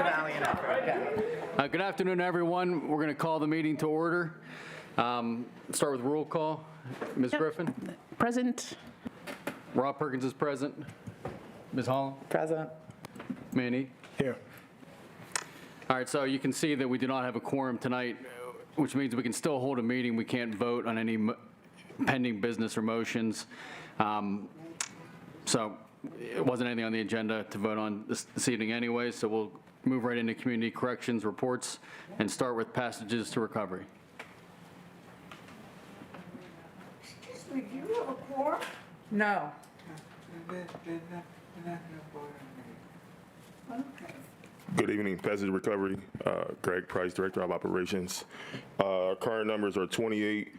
valiant effort. Good afternoon, everyone. We're going to call the meeting to order. Start with roll call. Ms. Griffin? Present. Rob Perkins is present. Ms. Holland? Present. Manny? Here. All right, so you can see that we do not have a quorum tonight, which means we can still hold a meeting. We can't vote on any pending business or motions. So it wasn't anything on the agenda to vote on this evening anyway, so we'll move right into community corrections reports and start with passages to recovery. Excuse me, do you have a quorum? No. Okay. Good evening, Passage Recovery. Greg Price, Director of Operations. Current numbers are 28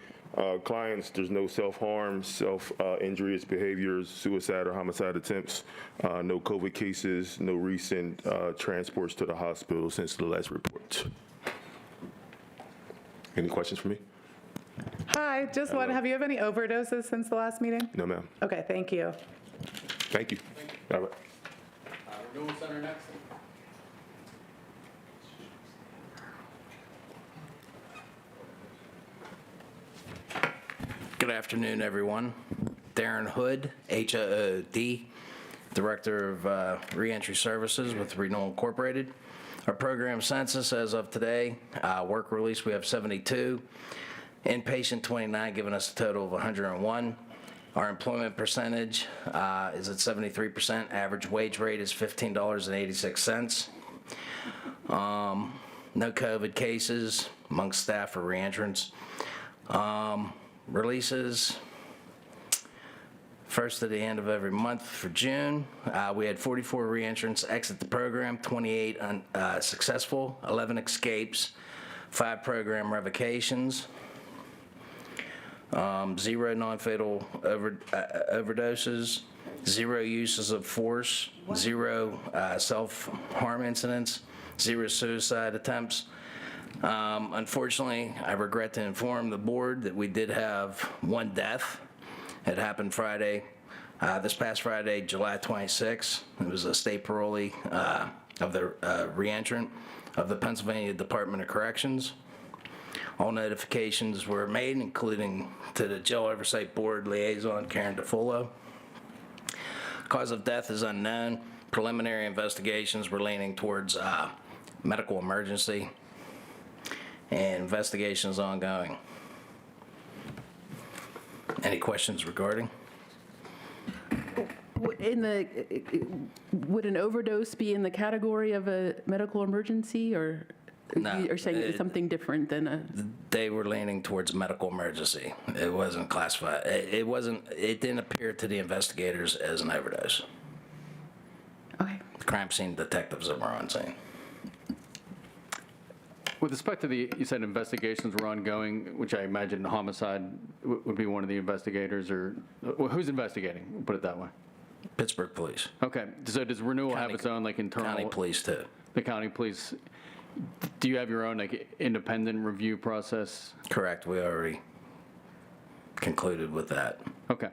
clients. There's no self-harm, self-injurious behaviors, suicide or homicide attempts, no COVID cases, no recent transports to the hospital since the last report. Any questions for me? Hi, just one. Have you had any overdoses since the last meeting? No, ma'am. Okay, thank you. Thank you. All right. Renewal Center next. Good afternoon, everyone. Darren Hood, H-O-O-D, Director of Reentry Services with Renewal Incorporated. Our program census as of today, work release, we have 72. Inpatient, 29, giving us a total of 101. Our employment percentage is at 73%. Average wage rate is $15.86. No COVID cases amongst staff or reentrants. Releases, first to the end of every month for June. We had 44 reentrants exit the program, 28 successful, 11 escapes, 5 program revocations, 0 non-fatal overdoses, 0 uses of force, 0 self-harm incidents, 0 suicide attempts. Unfortunately, I regret to inform the board that we did have 1 death. It happened Friday, this past Friday, July 26th. It was a state parolee of the reentrant of the Pennsylvania Department of Corrections. All notifications were made, including to the Jail Oversight Board liaison, Karen DeFolo. Cause of death is unknown. Preliminary investigations were leaning towards medical emergency, and investigation is ongoing. Any questions regarding? Would an overdose be in the category of a medical emergency, or No, you're saying it's something different than a? They were leaning towards medical emergency. It wasn't classified. It didn't appear to the investigators as an overdose. Okay. The crime scene detectives that were on scene. With respect to you said investigations were ongoing, which I imagine homicide would be one of the investigators, or who's investigating? We'll put it that way. Pittsburgh Police. Okay, so does Renewal have its own internal? County Police too. The county police. Do you have your own independent review process? Correct. We already concluded with that. Okay.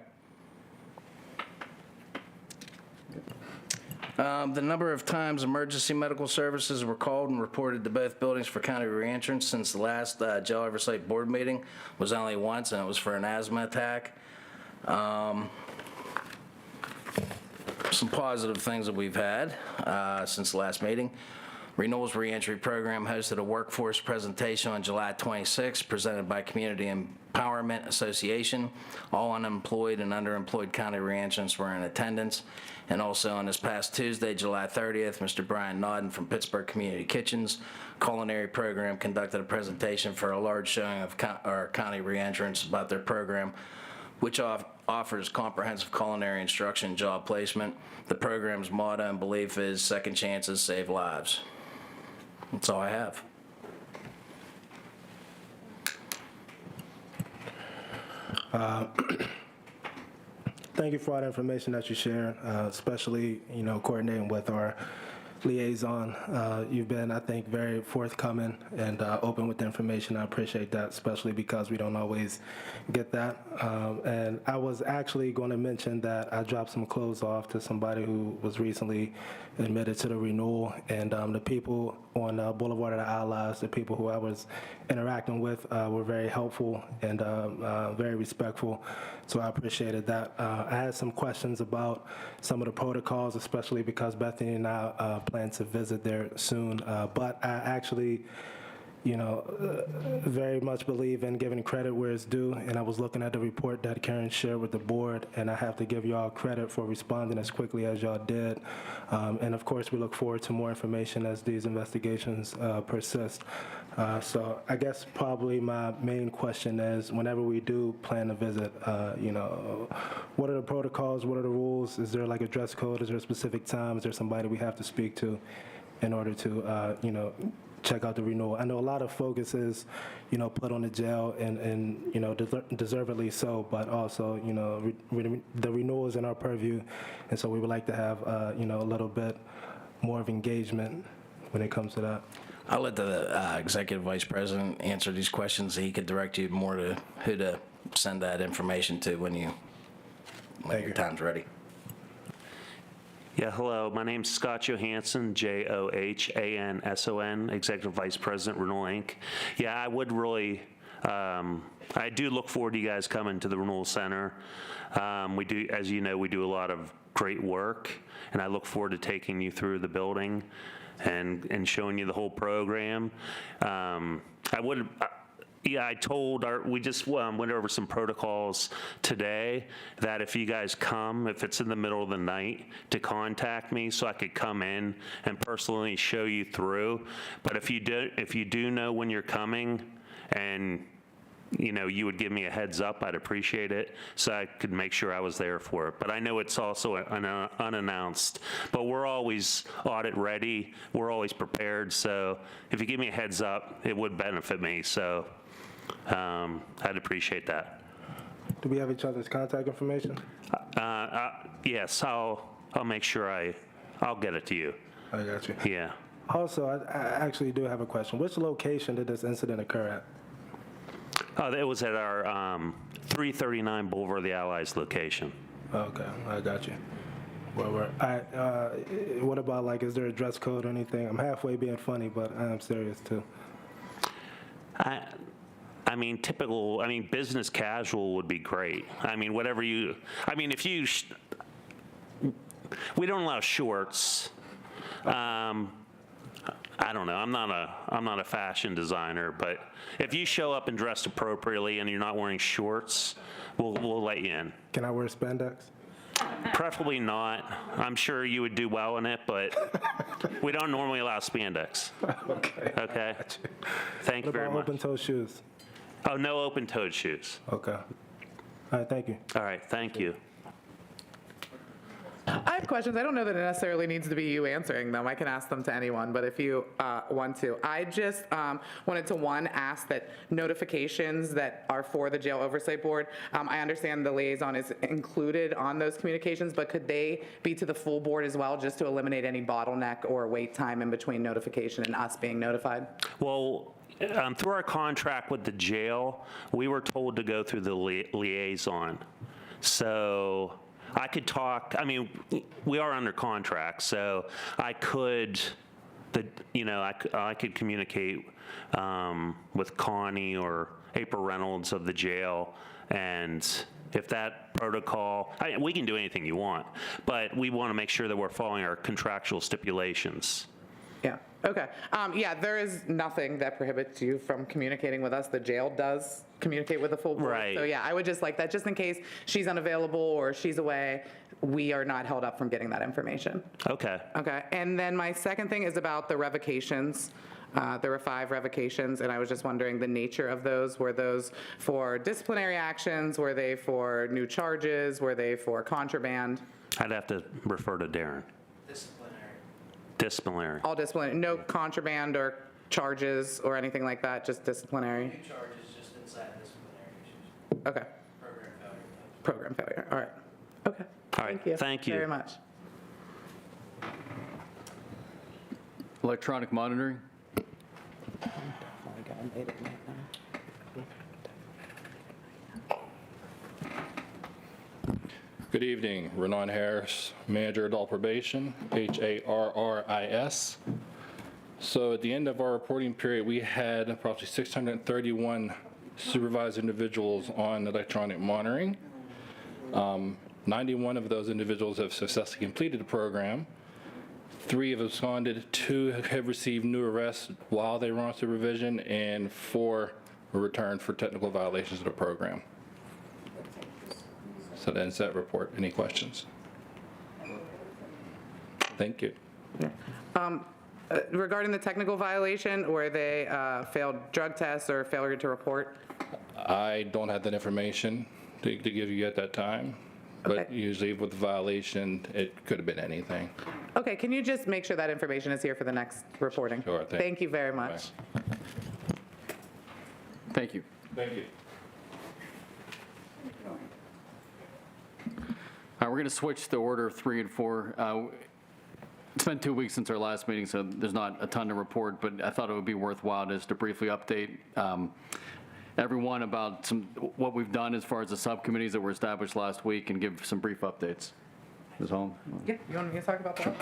The number of times emergency medical services were called and reported to both buildings for county reentrance since the last Jail Oversight Board meeting was only once, and it was for an asthma attack. Some positive things that we've had since the last meeting. Renewal's Reentry Program hosted a workforce presentation on July 26, presented by Community Empowerment Association. All unemployed and underemployed county reentrants were in attendance. And also on this past Tuesday, July 30th, Mr. Brian Nodden from Pittsburgh Community Kitchens Culinary Program conducted a presentation for a large showing of our county reentrants about their program, which offers comprehensive culinary instruction and job placement. The program's motto and belief is second chances save lives. That's all I have. Thank you for all the information that you shared, especially, coordinating with our liaison. You've been, I think, very forthcoming and open with the information. I appreciate that, especially because we don't always get that. And I was actually going to mention that I dropped some clothes off to somebody who was recently admitted to the renewal. And the people on Boulevard of the Allies, the people who I was interacting with, were very helpful and very respectful. So I appreciated that. I had some questions about some of the protocols, especially because Bethany and I plan to visit there soon. But I actually, very much believe in giving credit where it's due, and I was looking at the report that Karen shared with the board, and I have to give y'all credit for responding as quickly as y'all did. And of course, we look forward to more information as these investigations persist. So I guess probably my main question is, whenever we do plan to visit, what are the protocols, what are the rules? Is there like a dress code? Is there a specific time? Is there somebody we have to speak to in order to, check out the renewal? I know a lot of focus is, put on the jail and deservedly so, but also, the renewal is in our purview, and so we would like to have, a little bit more of engagement when it comes to that. I'll let the Executive Vice President answer these questions. He could direct you more to who to send that information to when your time's ready. Yeah, hello. My name's Scott Johansson, Johanson, Executive Vice President, Renewal Inc. Yeah, I would really, I do look forward to you guys coming to the Renewal Center. We do, as you know, we do a lot of great work, and I look forward to taking you through the building and showing you the whole program. Yeah, we just went over some protocols today that if you guys come, if it's in the middle of the night, to contact me so I could come in and personally show you through. But if you do know when you're coming and you would give me a heads up, I'd appreciate it, so I could make sure I was there for it. But I know it's also unannounced, but we're always audit ready, we're always prepared, so if you give me a heads up, it would benefit me, so I'd appreciate that. Do we have each other's contact information? Yes, I'll make sure I'll get it to you. I got you. Yeah. Also, I actually do have a question. Which location did this incident occur at? It was at our 339 Boulevard of the Allies location. Okay, I got you. Well, what about, like, is there a dress code or anything? I'm halfway being funny, but I am serious, too. Business casual would be great. We don't allow shorts. I don't know. I'm not a fashion designer, but if you show up and dressed appropriately and you're not wearing shorts, we'll let you in. Can I wear spandex? Preferably not. I'm sure you would do well in it, but we don't normally allow spandex. Okay. Thank you very much. What about open-toed shoes? Oh, no open-toed shoes. Okay. All right, thank you. All right, thank you. I have questions. I don't know that it necessarily needs to be you answering them. I can ask them to anyone, but if you want to. I just wanted to, ask that notifications that are for the Jail Oversight Board, I understand the liaison is included on those communications, but could they be to the full board as well, just to eliminate any bottleneck or wait time in between notification and us being notified? Well, through our contract with the jail, we were told to go through the liaison. So I could talk, we are under contract, so I could, I could communicate with Connie or April Reynolds of the jail, and if that protocol, we can do anything you want, but we want to make sure that we're following our contractual stipulations. Yeah, okay. Yeah, there is nothing that prohibits you from communicating with us. The jail does communicate with the full board. Right. So yeah, I would just like that, just in case she's unavailable or she's away, we are not held up from getting that information. Okay. Okay, and then my second thing is about the revocations. There were 5 revocations, and I was just wondering the nature of those. Were those for disciplinary actions? Were they for new charges? Were they for contraband? I'd have to refer to Darren. Disciplinary. All disciplinary, no contraband or charges or anything like that, just disciplinary? New charges just inside disciplinary issues. Okay. Program failure, all right. Okay. All right, thank you. Very much. Electronic monitoring? Good evening, Renan Harris, Manager Adult Probation, HARRIS. So at the end of our reporting period, we had approximately 631 supervised individuals on electronic monitoring. 91 of those individuals have successfully completed the program. 3 have absconded, 2 have received new arrests while they were on supervision, and 4 were returned for technical violations of the program. So that ends that report. Any questions? Thank you. Regarding the technical violation, where they failed drug tests or failure to report? I don't have that information to give you at that time, but Okay. usually with the violation, it could have been anything. Okay, can you just make sure that information is here for the next reporting? Sure, Thank you very much. Thank you. Thank you. We're going to switch the order of 3 and 4. It's been 2 weeks since our last meeting, so there's not a ton to report, but I thought it would be worthwhile just to briefly update everyone about what we've done as far as the subcommittees that were established last week and give some brief updates. Ms. Holm? Yeah, you want me to talk about that?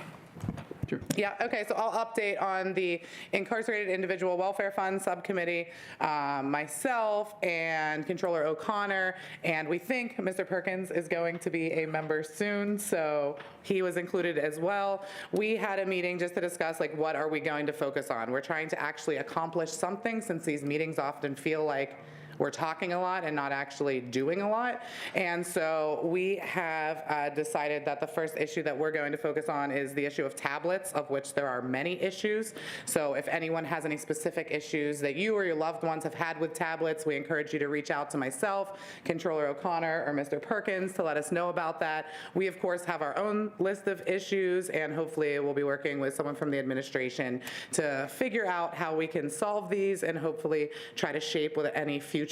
Sure. Yeah, okay, so I'll update on the Incarcerated Individual Welfare Fund Subcommittee, myself and Controller O'Connor, and we think Mr. Perkins is going to be a member soon, so he was included as well. We had a meeting just to discuss, like, what are we going to focus on? We're trying to actually accomplish something, since these meetings often feel like we're talking a lot and not actually doing a lot. And so we have decided that the first issue that we're going to focus on is the issue of tablets, of which there are many issues. So if anyone has any specific issues that you or your loved ones have had with tablets, we encourage you to reach out to myself, Controller O'Connor, or Mr. Perkins to let us know about that. We, of course, have our own list of issues, and hopefully we'll be working with someone from the administration to figure out how we can solve these and hopefully try to shape what any future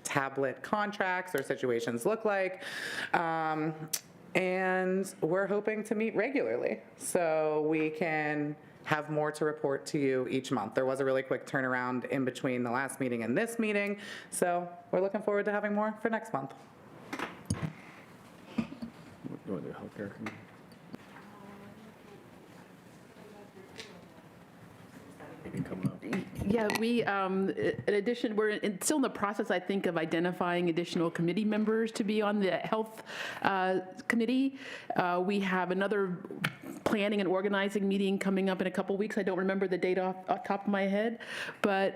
tablet contracts or situations look like. And we're hoping to meet regularly so we can have more to report to you each month. There was a really quick turnaround in between the last meeting and this meeting, so we're looking forward to having more for next month. Yeah, we, in addition, we're still in the process, I think, of identifying additional committee members to be on the Health Committee. We have another planning and organizing meeting coming up in a couple weeks. I don't remember the date off top of my head, but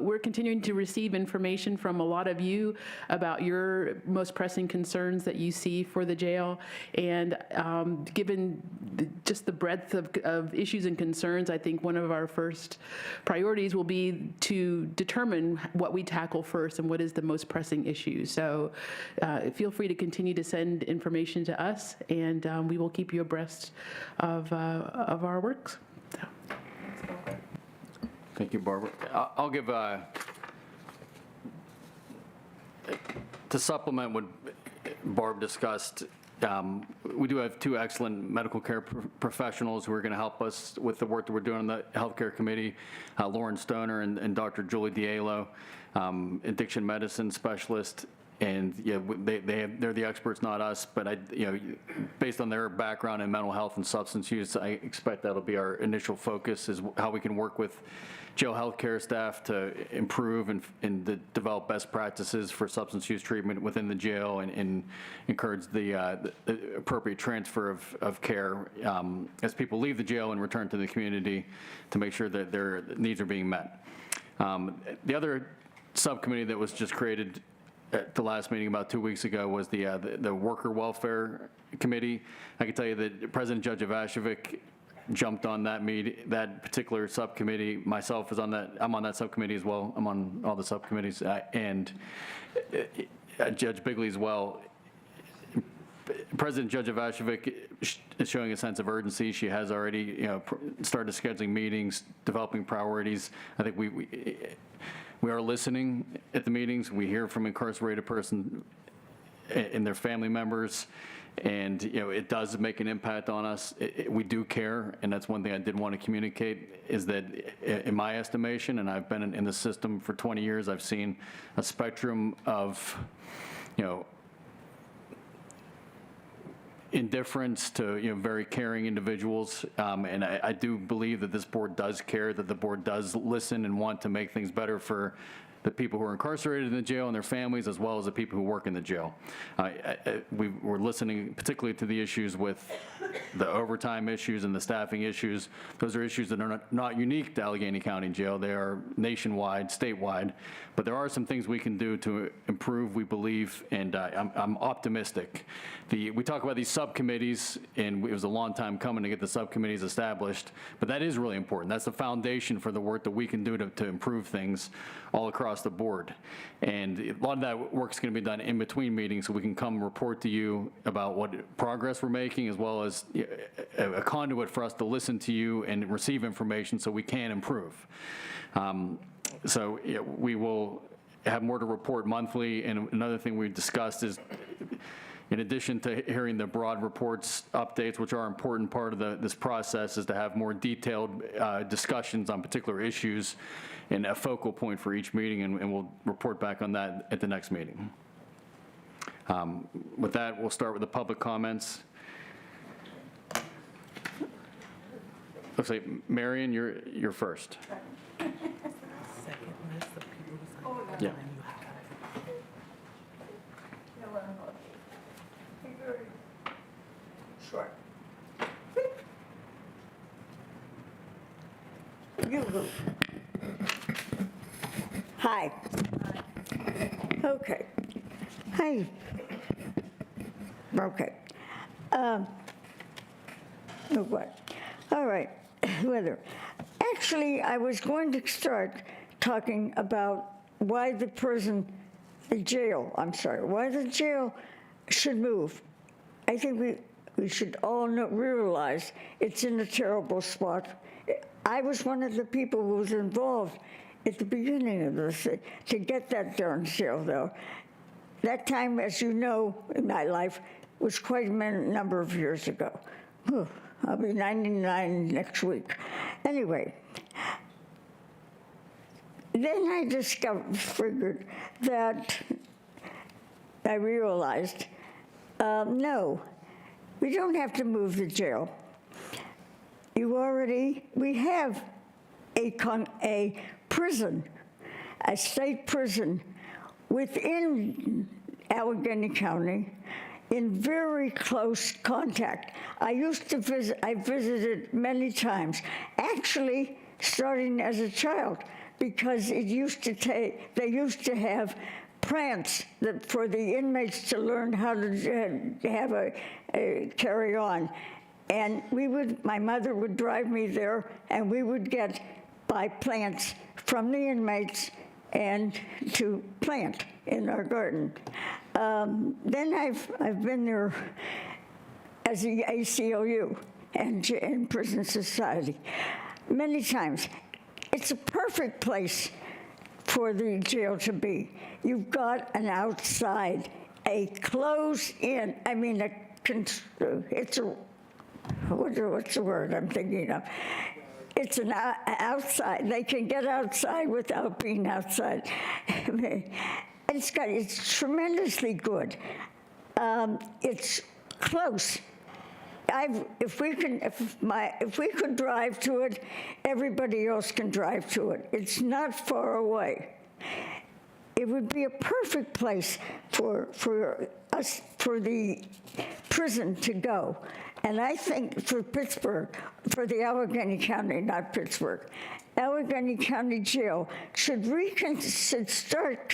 we're continuing to receive information from a lot of you about your most pressing concerns that you see for the jail. And given just the breadth of issues and concerns, I think one of our first priorities will be to determine what we tackle first and what is the most pressing issue. So feel free to continue to send information to us, and we will keep you abreast of our works. So. Thank you, Barbara. I'll give, to supplement what Barb discussed, we do have 2 excellent medical care professionals who are going to help us with the work that we're doing on the healthcare committee, Lauren Stoner and Dr. Julie Diallo, addiction medicine specialist. And yeah, they're the experts, not us. But based on their background in mental health and substance use, I expect that'll be our initial focus, is how we can work with jail healthcare staff to improve and to develop best practices for substance use treatment within the jail and encourage the appropriate transfer of care as people leave the jail and return to the community, to make sure that their needs are being met. The other subcommittee that was just created at the last meeting about 2 weeks ago was the Worker Welfare Committee. I can tell you that President Judge Ivashevic jumped on that particular subcommittee. Myself is on that. I'm on that subcommittee as well. I'm on all the subcommittees, and Judge Bigley as well. President Judge Ivashevic is showing a sense of urgency. She has already, started scheduling meetings, developing priorities. I think we are listening at the meetings. We hear from incarcerated persons and their family members, and it does make an impact on us. We do care, and that's one thing I did want to communicate, is that in my estimation, and I've been in the system for 20 years, I've seen a spectrum of, indifference to, very caring individuals. And I do believe that this board does care, that the board does listen and want to make things better for the people who are incarcerated in the jail and their families, as well as the people who work in the jail. We're listening particularly to the issues with the overtime issues and the staffing issues. Those are issues that are not unique to Allegheny County Jail. They are nationwide, statewide. But there are some things we can do to improve, we believe, and I'm optimistic. We talk about these subcommittees, and it was a long time coming to get the subcommittees established, but that is really important. That's the foundation for the work that we can do to improve things all across the board. And a lot of that work is going to be done in between meetings, so we can come report to you about what progress we're making, as well as a conduit for us to listen to you and receive information so we can improve. So we will have more to report monthly. And another thing we discussed is, in addition to hearing the broad reports updates, which are an important part of this process, is to have more detailed discussions on particular issues and a focal point for each meeting, and we'll report back on that at the next meeting. With that, we'll start with the public comments. Looks like Marion, you're first. Yeah. Be very short. You. Hi. Okay. Hi. Okay. Oh, what? All right. Weather. Actually, I was going to start talking about why the jail should move. I think we should all realize it's in a terrible spot. I was one of the people who was involved at the beginning of this to get that darn jail, though. That time, as you know, in my life, was quite a number of years ago. I'll be 99 next week. Anyway, then I figured that I realized, no, we don't have to move the jail. We have a prison, a state prison within Allegheny County in very close contact. I visited many times, actually starting as a child, because they used to have plants for the inmates to learn how to have a carry on. And my mother would drive me there, and we would buy plants from the inmates and to plant in our garden. Then I've been there as the ACLU and in Prison Society many times. It's a perfect place for the jail to be. You've got an outside, a closed-in. I mean, what's the word I'm thinking of? It's an outside. They can get outside without being outside. It's tremendously good. It's close. If we could drive to it, everybody else can drive to it. It's not far away. It would be a perfect place for the prison to go. And I think for Pittsburgh, for the Allegheny County, not Pittsburgh, Allegheny County Jail should start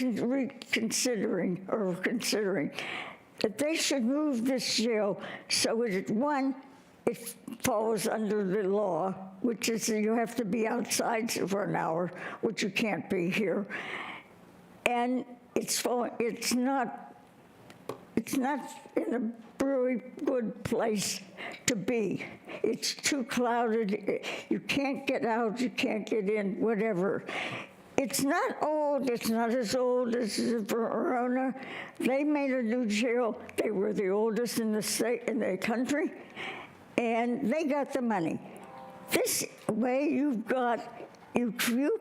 considering that they should move this jail so that, one, it falls under the law, which is that you have to be outside for an hour, which you can't be here. And it's not in a really good place to be. It's too clouded. You can't get out. You can't get in, whatever. It's not old. It's not as old as Verona. They made a new jail. They were the oldest in the state, in the country, and they got the money. This way, you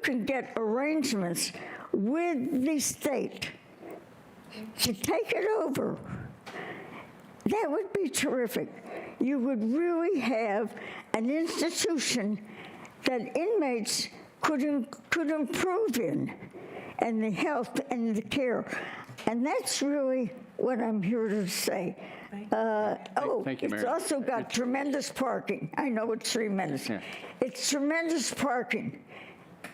can get arrangements with the state to take it over. That would be terrific. You would really have an institution that inmates could improve in, and the health and the care. And that's really what I'm here to say. Thank you, It's Mayor. also got tremendous parking. I know it's tremendous. Yeah. It's tremendous parking,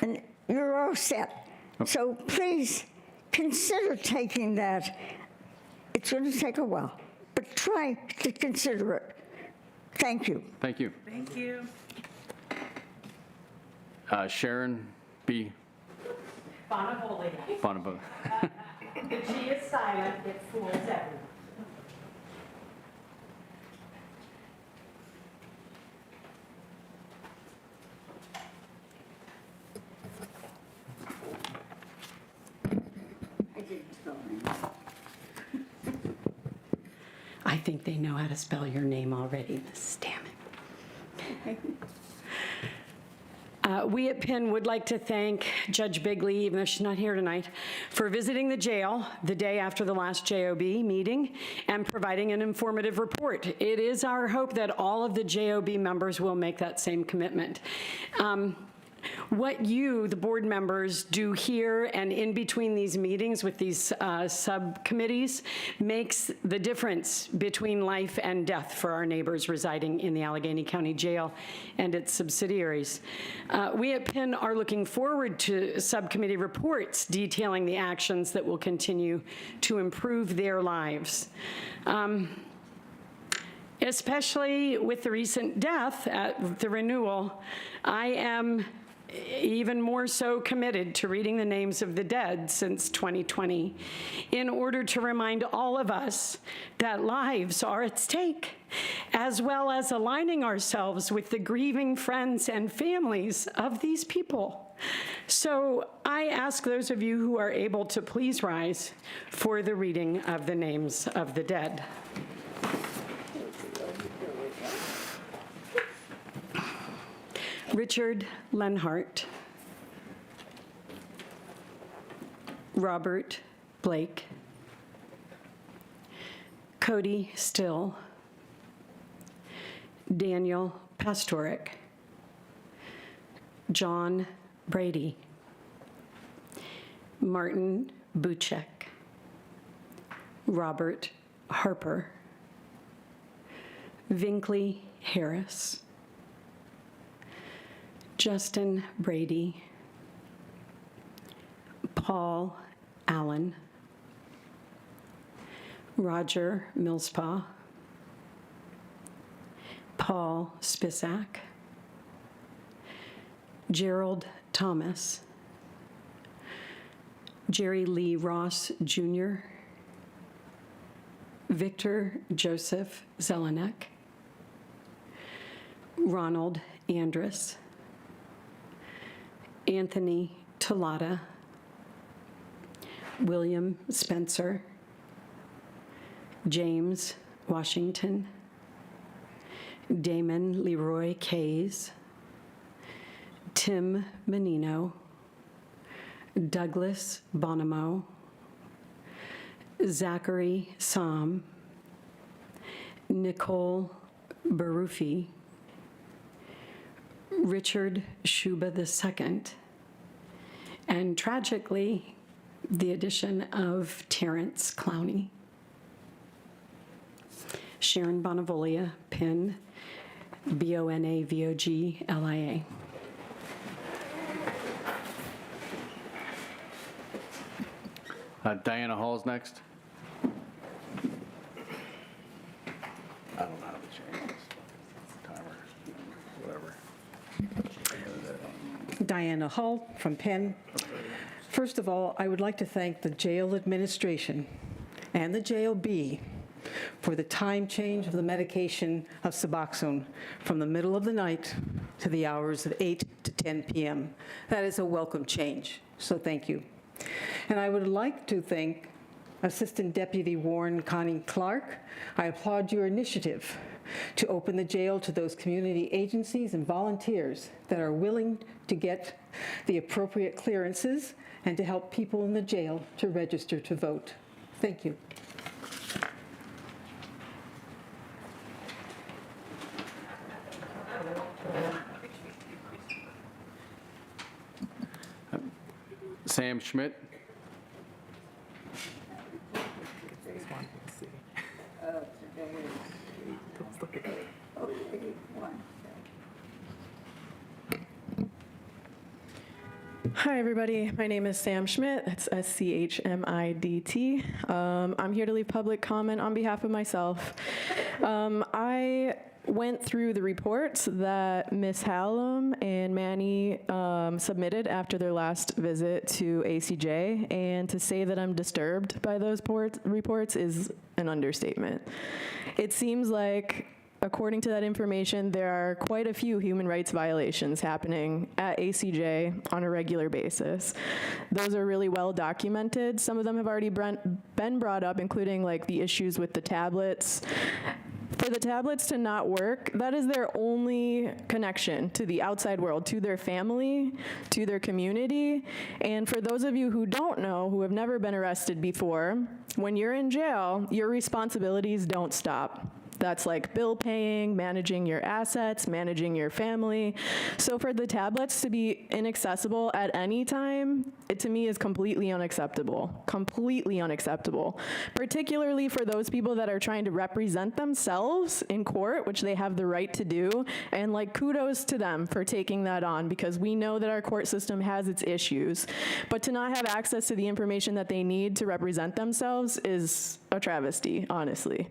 and you're all set. So please consider taking that. It's going to take a while, but try to consider it. Thank you. Thank you. Thank you. Sharon B. Bonavolia. Bonnevoie. The G is silent, it fools everyone. I think they know how to spell your name already, Mrs. Damon. We at Penn would like to thank Judge Bigley, even though she's not here tonight, for visiting the jail the day after the last JOB meeting and providing an informative report. It is our hope that all of the JOB members will make that same commitment. What you, the board members, do here and in between these meetings with these subcommittees makes the difference between life and death for our neighbors residing in the Allegheny County Jail and its subsidiaries. We at Penn are looking forward to subcommittee reports detailing the actions that will continue to improve their lives. Especially with the recent death at the Renewal, I am even more so committed to reading the names of the dead since 2020 in order to remind all of us that lives are at stake, as well as aligning ourselves with the grieving friends and families of these people. So I ask those of you who are able to please rise for the reading of the names of the dead. Richard Lenhart, Robert Blake, Cody Still, Daniel Pastoric, John Brady, Martin Buchek, Robert Harper, Vinkley Harris, Justin Brady, Paul Allen, Roger Millspaugh, Paul Spisak, Gerald Thomas, Jerry Lee Ross Jr., Victor Joseph Zelenek, Ronald Andrus, Anthony Tallada, William Spencer, James Washington, Damon Leroy Kays, Tim Menino, Douglas Bonomo, Zachary Som, Nicole Barufi, Richard Shuba II, and tragically, the addition of Terrence Clowney. Sharon Bonavolia, Penn, Bonavogia. Diana Hall's next. I don't know how to change this. Timer, whatever. Diana Hull from Penn. First of all, I would like to thank the jail administration and the JOB for the time change of the medication of Suboxone from the middle of the night to the hours of 8 to 10 p.m. That is a welcome change, so thank you. And I would like to thank Assistant Deputy Warden Connie Clark. I applaud your initiative to open the jail to those community agencies and volunteers that are willing to get the appropriate clearances and to help people in the jail to register to vote. Thank you. Sam Schmidt. Hi, everybody. My name is Sam Schmidt. That's SCHMIDT. I'm here to leave public comment on behalf of myself. I went through the reports that Ms. Hallam and Manny submitted after their last visit to ACJ, and to say that I'm disturbed by those reports is an understatement. It seems like, according to that information, there are quite a few human rights violations happening at ACJ on a regular basis. Those are really well documented. Some of them have already been brought up, including like the issues with the tablets. For the tablets to not work, that is their only connection to the outside world, to their family, to their community. And for those of you who don't know, who have never been arrested before, when you're in jail, your responsibilities don't stop. That's like bill paying, managing your assets, managing your family. So for the tablets to be inaccessible at any time, it to me is completely unacceptable, particularly for those people that are trying to represent themselves in court, which they have the right to do. And like, kudos to them for taking that on, because we know that our court system has its issues. But to not have access to the information that they need to represent themselves is a travesty, honestly.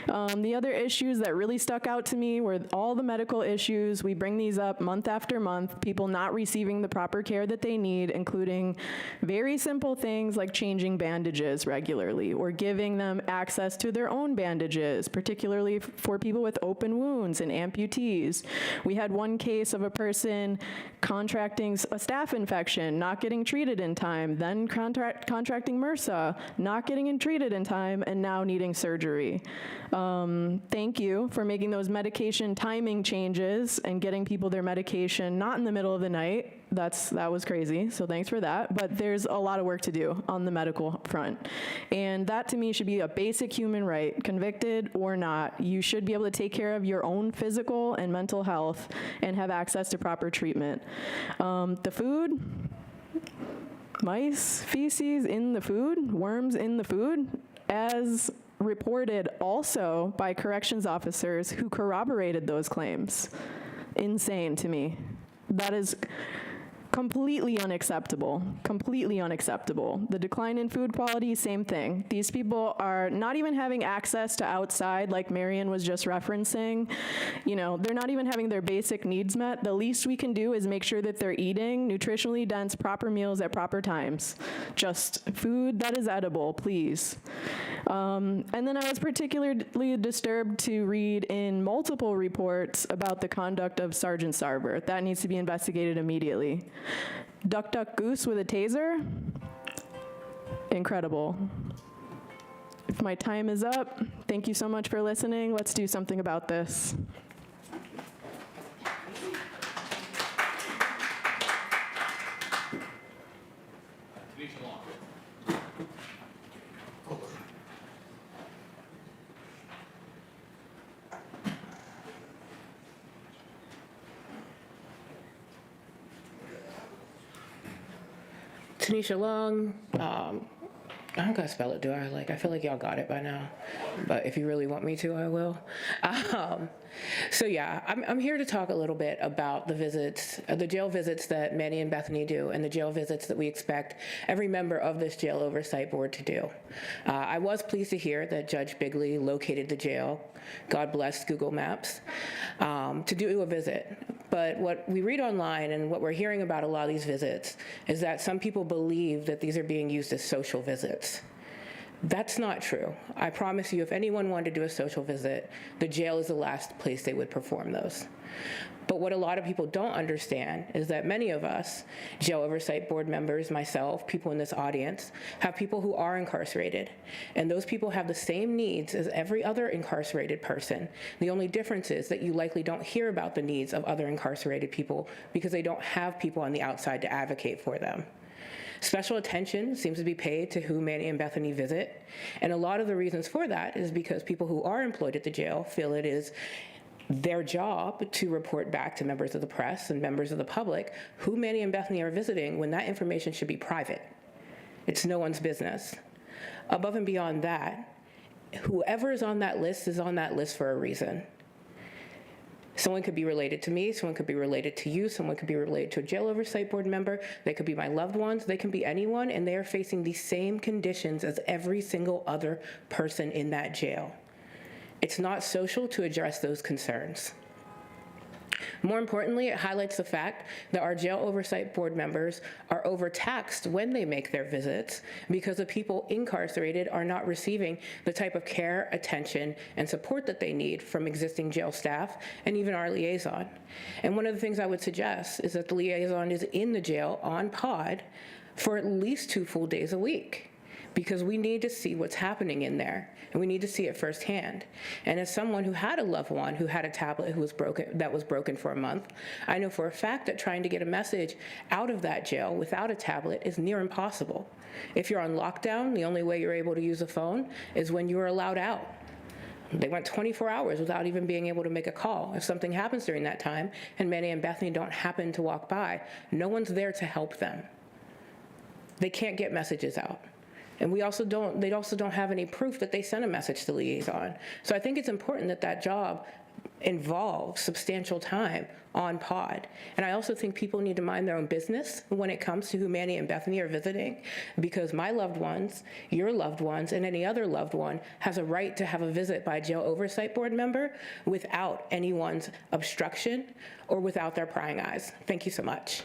The other issues that really stuck out to me were all the medical issues. We bring these up month after month, people not receiving the proper care that they need, including very simple things like changing bandages regularly or giving them access to their own bandages, particularly for people with open wounds and amputees. We had one case of a person contracting a staph infection, not getting treated in time, then contracting MRSA, not getting treated in time, and now needing surgery. Thank you for making those medication timing changes and getting people their medication not in the middle of the night. That was crazy, so thanks for that. But there's a lot of work to do on the medical front. And that to me should be a basic human right, convicted or not. You should be able to take care of your own physical and mental health and have access to proper treatment. The food, mice, feces in the food, worms in the food, as reported also by corrections officers who corroborated those claims. Insane to me. That is completely unacceptable, completely unacceptable. The decline in food quality, same thing. These people are not even having access to outside, like Marion was just referencing. You know, they're not even having their basic needs met. The least we can do is make sure that they're eating nutritionally dense, proper meals at proper times. Just food that is edible, please. And then I was particularly disturbed to read in multiple reports about the conduct of Sergeant Sarver. That needs to be investigated immediately. Duck, duck, goose with a taser? Incredible. If my time is up, thank you so much for listening. Let's do something about this. Tanisha Long, I don't gotta spell it, do I? I feel like y'all got it by now, but if you really want me to, I will. So yeah, I'm here to talk a little bit about the visits, the jail visits that Manny and Bethany do, and the jail visits that we expect every member of this jail oversight board to do. I was pleased to hear that Judge Bigley located the jail, God bless Google Maps, to do a visit. But what we read online and what we're hearing about a lot of these visits is that some people believe that these are being used as social visits. That's not true. I promise you, if anyone wanted to do a social visit, the jail is the last place they would perform those. But what a lot of people don't understand is that many of us, jail oversight board members, myself, people in this audience, have people who are incarcerated. And those people have the same needs as every other incarcerated person. The only difference is that you likely don't hear about the needs of other incarcerated people because they don't have people on the outside to advocate for them. Special attention seems to be paid to who Manny and Bethany visit. And a lot of the reasons for that is because people who are employed at the jail feel it is their job to report back to members of the press and members of the public who Manny and Bethany are visiting when that information should be private. It's no one's business. Above and beyond that, whoever is on that list for a reason. Someone could be related to me, someone could be related to you, someone could be related to a jail oversight board member, they could be my loved ones, they can be anyone, and they are facing the same conditions as every single other person in that jail. It's not social to address those concerns. More importantly, it highlights the fact that our jail oversight board members are overtaxed when they make their visits because the people incarcerated are not receiving the type of care, attention, and support that they need from existing jail staff and even our liaison. And one of the things I would suggest is that the liaison is in the jail on pod for at least 2 full days a week, because we need to see what's happening in there, and we need to see it firsthand. And as someone who had a loved one who had a tablet that was broken for a month, I know for a fact that trying to get a message out of that jail without a tablet is near impossible. If you're on lockdown, the only way you're able to use a phone is when you are allowed out. They went 24 hours without even being able to make a call. If something happens during that time, and Manny and Bethany don't happen to walk by, no one's there to help them. They can't get messages out. And they also don't have any proof that they sent a message to liaison. So I think it's important that that job involves substantial time on pod. And I also think people need to mind their own business when it comes to who Manny and Bethany are visiting, because my loved ones, your loved ones, and any other loved one has a right to have a visit by a jail oversight board member without anyone's obstruction or without their prying eyes. Thank you so much.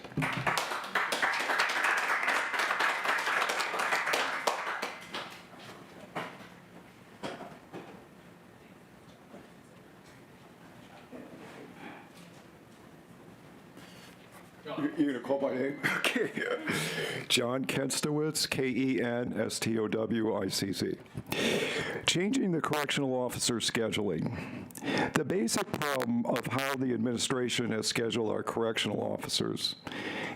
You're going to call my name? Okay. John Kenstowicz, Kenstowicz. Changing the correctional officer scheduling. The basic problem of how the administration has scheduled our correctional officers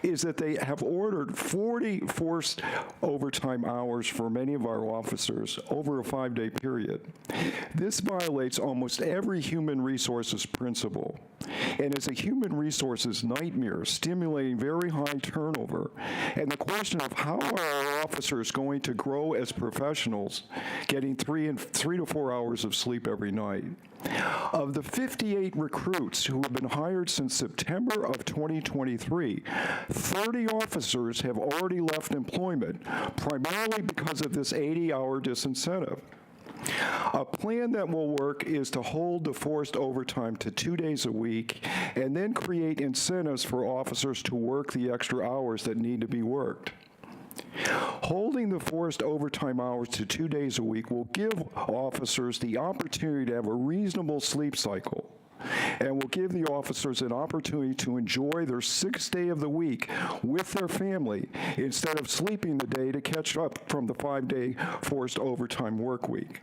is that they have ordered 40 forced overtime hours for many of our officers over a 5-day period. This violates almost every human resources principle and is a human resources nightmare, stimulating very high turnover. And the question of how are our officers going to grow as professionals, getting 3 to 4 hours of sleep every night. Of the 58 recruits who have been hired since September of 2023, 30 officers have already left employment, primarily because of this 80-hour disincentive. A plan that will work is to hold the forced overtime to 2 days a week and then create incentives for officers to work the extra hours that need to be worked. Holding the forced overtime hours to 2 days a week will give officers the opportunity to have a reasonable sleep cycle and will give the officers an opportunity to enjoy their 6th day of the week with their family instead of sleeping the day to catch up from the 5-day forced overtime work week.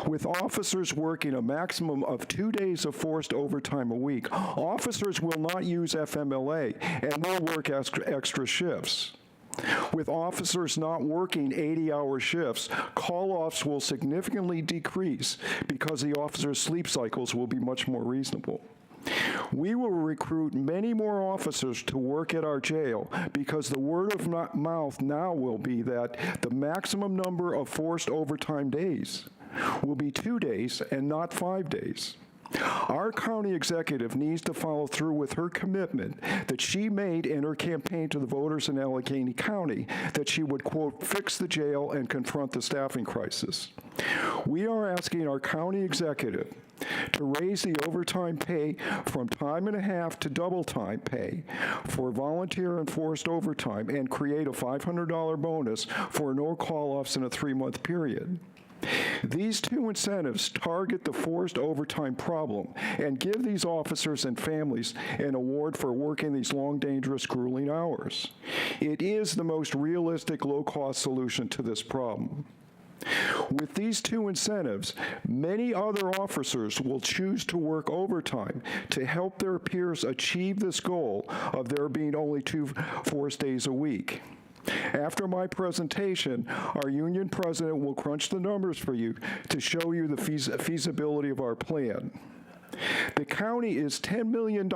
With officers working a maximum of 2 days of forced overtime a week, officers will not use FMLA and will work extra shifts. With officers not working 80-hour shifts, call-offs will significantly decrease because the officers' sleep cycles will be much more reasonable. We will recruit many more officers to work at our jail because the word of mouth now will be that the maximum number of forced overtime days will be 2 days and not 5 days. Our county executive needs to follow through with her commitment that she made in her campaign to the voters in Allegheny County that she would, quote, fix the jail and confront the staffing crisis. We are asking our county executive to raise the overtime pay from time and a half to double time pay for volunteer and forced overtime and create a $500 bonus for no call-offs in a 3-month period. These two incentives target the forced overtime problem and give these officers and families an award for working these long, dangerous, grueling hours. It is the most realistic, low-cost solution to this problem. With these two incentives, many other officers will choose to work overtime to help their peers achieve this goal of there being only 2 forced days a week. After my presentation, our union president will crunch the numbers for you to show you the feasibility of our plan. The county is $10 million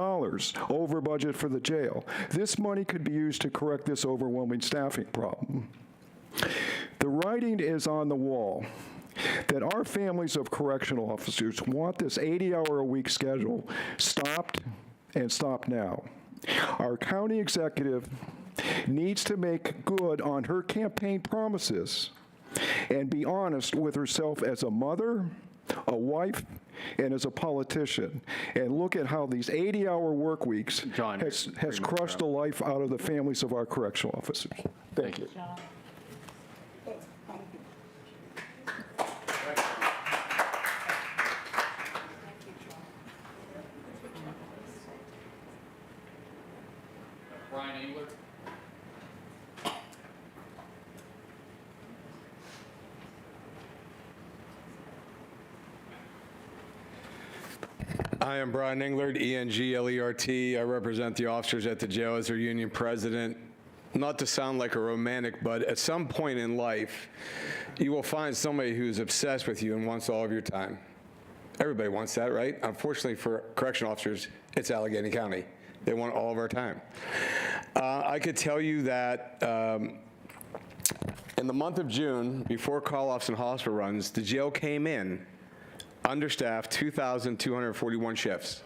over budget for the jail. This money could be used to correct this overwhelming staffing problem. The writing is on the wall that our families of correctional officers want this 80-hour-a-week schedule stopped, and stopped now. Our county executive needs to make good on her campaign promises and be honest with herself as a mother, a wife, and as a politician, and look at how these 80-hour work weeks John, has crushed the life out of the families of our correctional officers. Thank you. Brian Engler. I am Brian Englert, E-N-G-L-E-R-T. I represent the officers at the jail as their union president. Not to sound like a romantic, but at some point in life, you will find somebody who's obsessed with you and wants all of your time. Everybody wants that, right? Unfortunately for correctional officers, it's Allegheny County. They want all of our time. I could tell you that in the month of June, before call-offs and hospital runs, the jail came in understaffed, 2,241 shifts.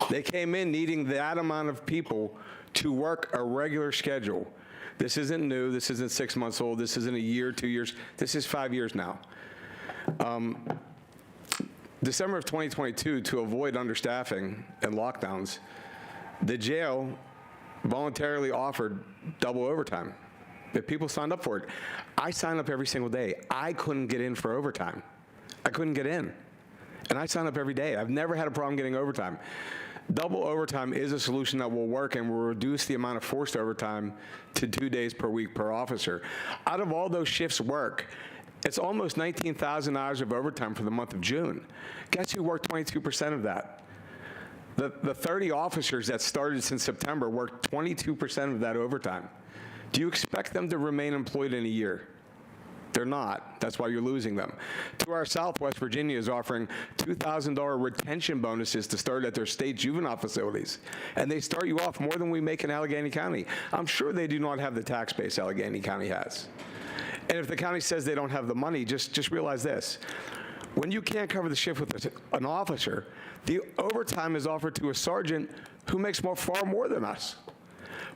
They came in needing that amount of people to work a regular schedule. This isn't new. This isn't 6 months old. This isn't a year, 2 years. This is 5 years now. December of 2022, to avoid understaffing and lockdowns, the jail voluntarily offered double overtime. If people signed up for it, I sign up every single day. I couldn't get in for overtime. I couldn't get in. And I sign up every day. I've never had a problem getting overtime. Double overtime is a solution that will work and will reduce the amount of forced overtime to 2 days per week per officer. Out of all those shifts work, it's almost 19,000 hours of overtime for the month of June. Guess who worked 22% of that? The 30 officers that started since September worked 22% of that overtime. Do you expect them to remain employed in a year? They're not. That's why you're losing them. To our south, West Virginia is offering $2,000 retention bonuses to start at their state juvenile facilities. And they start you off more than we make in Allegheny County. I'm sure they do not have the tax base Allegheny County has. And if the county says they don't have the money, just realize this. When you can't cover the shift with an officer, the overtime is offered to a sergeant who makes far more than us.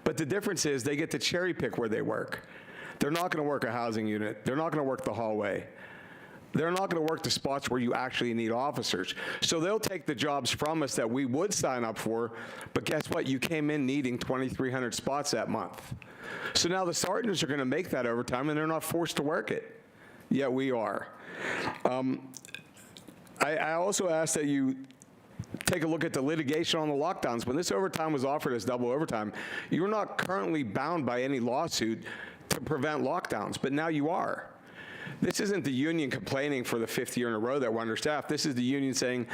But the difference is they get to cherry pick where they work. They're not going to work a housing unit. They're not going to work the hallway. They're not going to work the spots where you actually need officers. So they'll take the jobs from us that we would sign up for, but guess what? You came in needing 2,300 spots that month. So now the sergeants are going to make that overtime, and they're not forced to work it. Yet we are. I also ask that you take a look at the litigation on the lockdowns. When this overtime was offered as double overtime, you were not currently bound by any lawsuit to prevent lockdowns, but now you are. This isn't the union complaining for the 5th year in a row that we're understaffed. This is the union saying,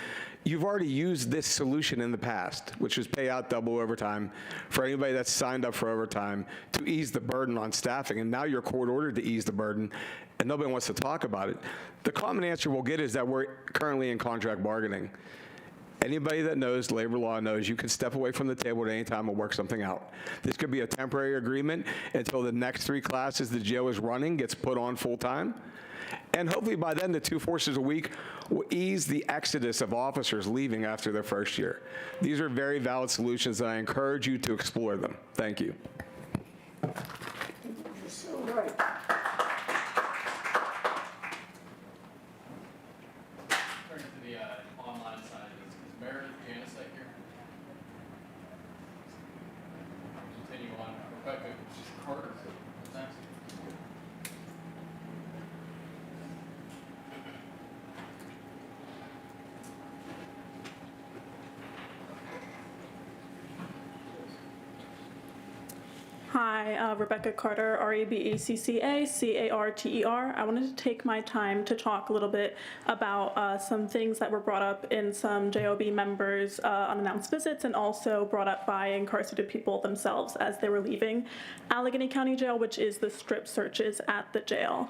you've already used this solution in the past, which is pay out double overtime for anybody that's signed up for overtime to ease the burden on staffing, and now you're court ordered to ease the burden, and nobody wants to talk about it. The common answer we'll get is that we're currently in contract bargaining. Anybody that knows labor law knows you can step away from the table at any time and work something out. This could be a temporary agreement until the next 3 classes the jail is running gets put on full time. And hopefully by then the 2 forces a week will ease the exodus of officers leaving after their first year. These are very valid solutions and I encourage you to explore them. Thank you. So right. Turn to the online side. Is Meredith Janicek here? Continue on. Rebecca Carter. What's next? Hi, Rebecca Carter, REBACCA, CARTER. I wanted to take my time to talk a little bit about some things that were brought up in some JOB members' unannounced visits and also brought up by incarcerated people themselves as they were leaving Allegheny County Jail, which is the strip searches at the jail.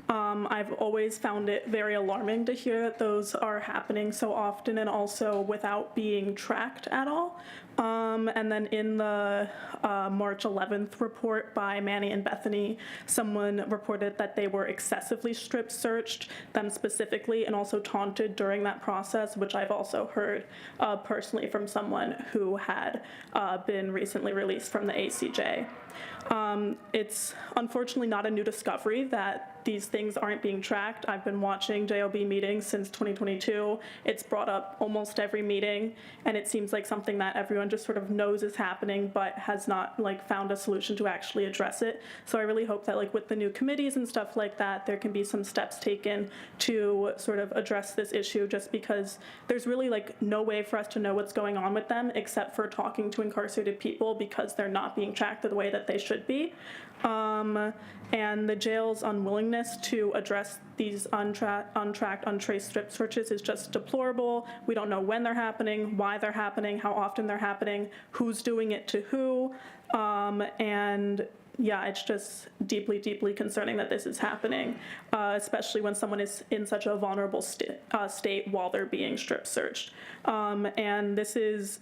I've always found it very alarming to hear that those are happening so often and also without being tracked at all. And then in the March 11th report by Manny and Bethany, someone reported that they were excessively strip searched, them specifically, and also taunted during that process, which I've also heard personally from someone who had been recently released from the ACJ. It's unfortunately not a new discovery that these things aren't being tracked. I've been watching JOB meetings since 2022. It's brought up almost every meeting, and it seems like something that everyone just sort of knows is happening but has not found a solution to actually address it. So I really hope that with the new committees and stuff like that, there can be some steps taken to sort of address this issue, just because there's really no way for us to know what's going on with them except for talking to incarcerated people, because they're not being tracked the way that they should be. And the jail's unwillingness to address these untracked, untraced strip searches is just deplorable. We don't know when they're happening, why they're happening, how often they're happening, who's doing it to who, and yeah, it's just deeply, deeply concerning that this is happening, especially when someone is in such a vulnerable state while they're being strip searched. And this is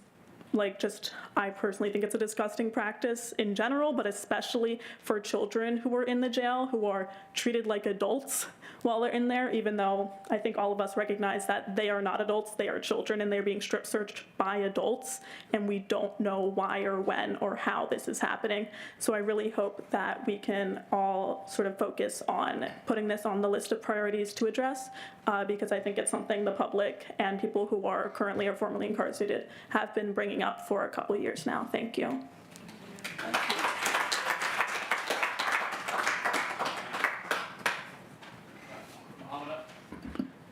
I personally think it's a disgusting practice in general, but especially for children who are in the jail, who are treated like adults while they're in there, even though I think all of us recognize that they are not adults, they are children, and they're being strip searched by adults, and we don't know why or when or how this is happening. So I really hope that we can all sort of focus on putting this on the list of priorities to address, because I think it's something the public and people who are currently or formerly incarcerated have been bringing up for a couple of years now. Thank you.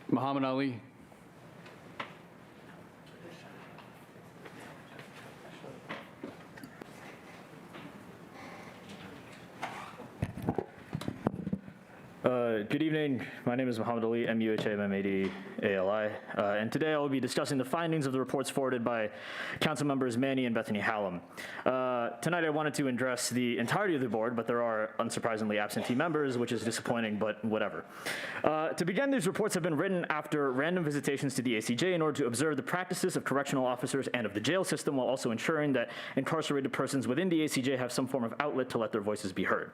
Muhammad Ali. Good evening. My name is Muhammad Ali, MUHAMMAD-ALI, and today I will be discussing the findings of the reports forwarded by Council members Manny and Bethany Hallam. Tonight I wanted to address the entirety of the board, but there are unsurprisingly absentee members, which is disappointing, but whatever. To begin, these reports have been written after random visitations to the ACJ in order to observe the practices of correctional officers and of the jail system, while also ensuring that incarcerated persons within the ACJ have some form of outlet to let their voices be heard.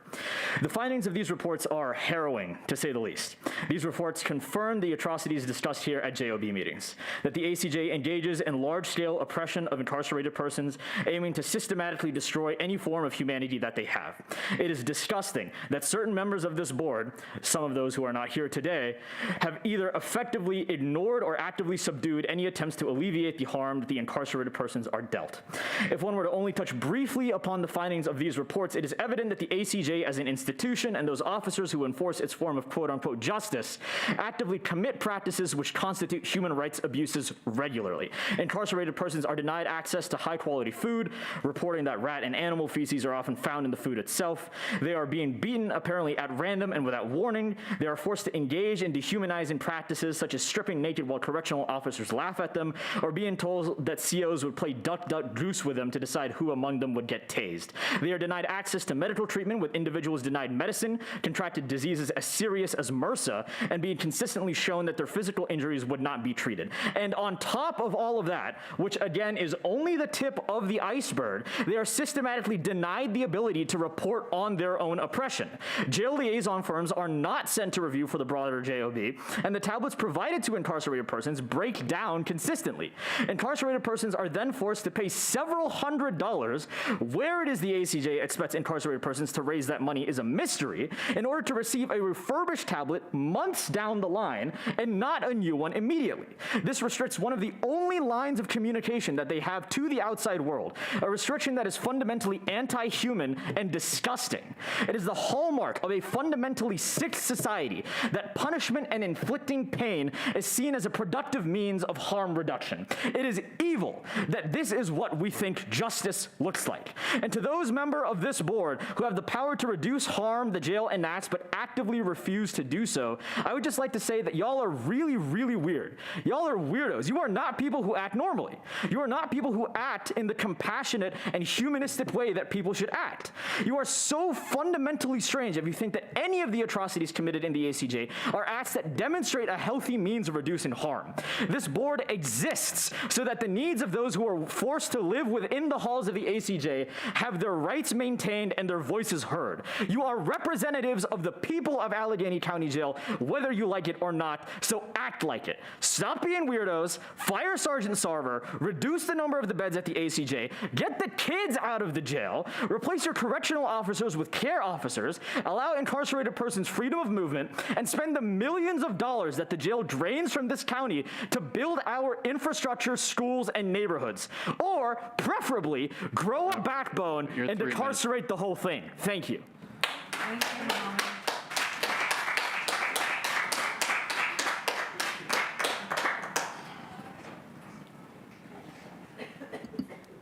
The findings of these reports are harrowing, to say the least. These reports confirm the atrocities discussed here at JOB meetings, that the ACJ engages in large-scale oppression of incarcerated persons, aiming to systematically destroy any form of humanity that they have. It is disgusting that certain members of this board, some of those who are not here today, have either effectively ignored or actively subdued any attempts to alleviate the harm that the incarcerated persons are dealt. If one were to only touch briefly upon the findings of these reports, it is evident that the ACJ as an institution and those officers who enforce its form of quote-unquote justice actively commit practices which constitute human rights abuses regularly. Incarcerated persons are denied access to high-quality food, reporting that rat and animal feces are often found in the food itself. They are being beaten apparently at random and without warning. They are forced to engage in dehumanizing practices such as stripping naked while correctional officers laugh at them, or being told that COs would play duck, duck, goose with them to decide who among them would get tased. They are denied access to medical treatment, with individuals denied medicine, contracted diseases as serious as MRSA, and being consistently shown that their physical injuries would not be treated. And on top of all of that, which again is only the tip of the iceberg, they are systematically denied the ability to report on their own oppression. Jail liaison firms are not sent to review for the broader JOB, and the tablets provided to incarcerated persons break down consistently. Incarcerated persons are then forced to pay several $100s, where it is the ACJ expects incarcerated persons to raise that money is a mystery, in order to receive a refurbished tablet months down the line and not a new one immediately. This restricts one of the only lines of communication that they have to the outside world, a restriction that is fundamentally fundamentally anti-human and disgusting. It is the hallmark of a fundamentally sick society that punishment and inflicting pain is seen as a productive means of harm reduction. It is evil that this is what we think justice looks like. And to those members of this board who have the power to reduce harm the jail enacts but actively refuse to do so, I would just like to say that y'all are really, really weird. Y'all are weirdos. You are not people who act normally. You are not people who act in the compassionate and humanistic way that people should act. You are so fundamentally strange if you think that any of the atrocities committed in the ACJ are acts that demonstrate a healthy means of reducing harm. This board exists so that the needs of those who are forced to live within the halls of the ACJ have their rights maintained and their voices heard. You are representatives of the people of Allegheny County Jail, whether you like it or not, so act like it. Stop being weirdos, fire Sergeant Sarver, reduce the number of the beds at the ACJ, get the kids out of the jail, replace your correctional officers with care officers, allow incarcerated persons freedom of movement, and spend the millions of dollars that the jail drains from this county to build our infrastructure, schools, and neighborhoods. Or, preferably, grow a backbone and incarcerate the whole thing. Thank you.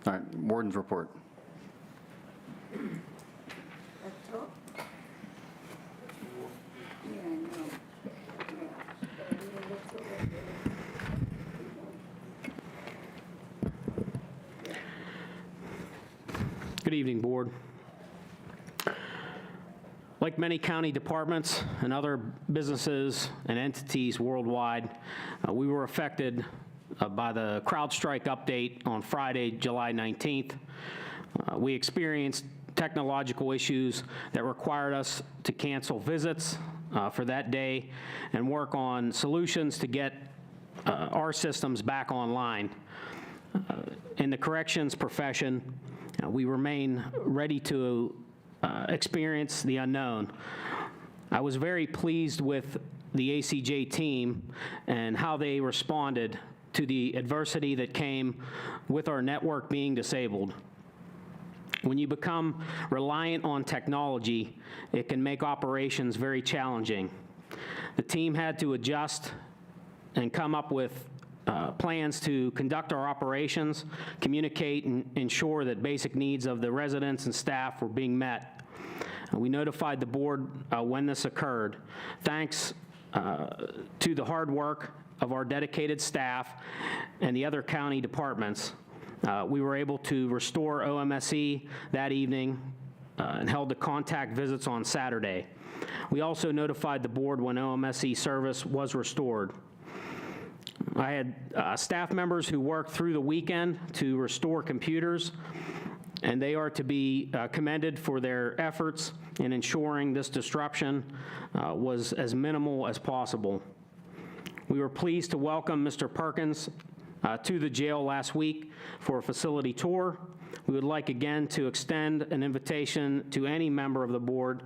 All right, Warden's report. Good evening, Board. Like many county departments and other businesses and entities worldwide, we were affected by the CrowdStrike update on Friday, July 19th. We experienced technological issues that required us to cancel visits for that day and work on solutions to get our systems back online. In the corrections profession, we remain ready to experience the unknown. I was very pleased with the ACJ team and how they responded to the adversity that came with our network being disabled. When you become reliant on technology, it can make operations very challenging. The team had to adjust and come up with plans to conduct our operations, communicate, and ensure that basic needs of the residents and staff were being met. We notified the board when this occurred. Thanks to the hard work of our dedicated staff and the other county departments, we were able to restore OMSE that evening and held the contact visits on Saturday. We also notified the board when OMSE service was restored. I had staff members who worked through the weekend to restore computers, and they are to be commended for their efforts in ensuring this disruption was as minimal as possible. We were pleased to welcome Mr. Perkins to the jail last week for a facility tour. We would like again to extend an invitation to any member of the board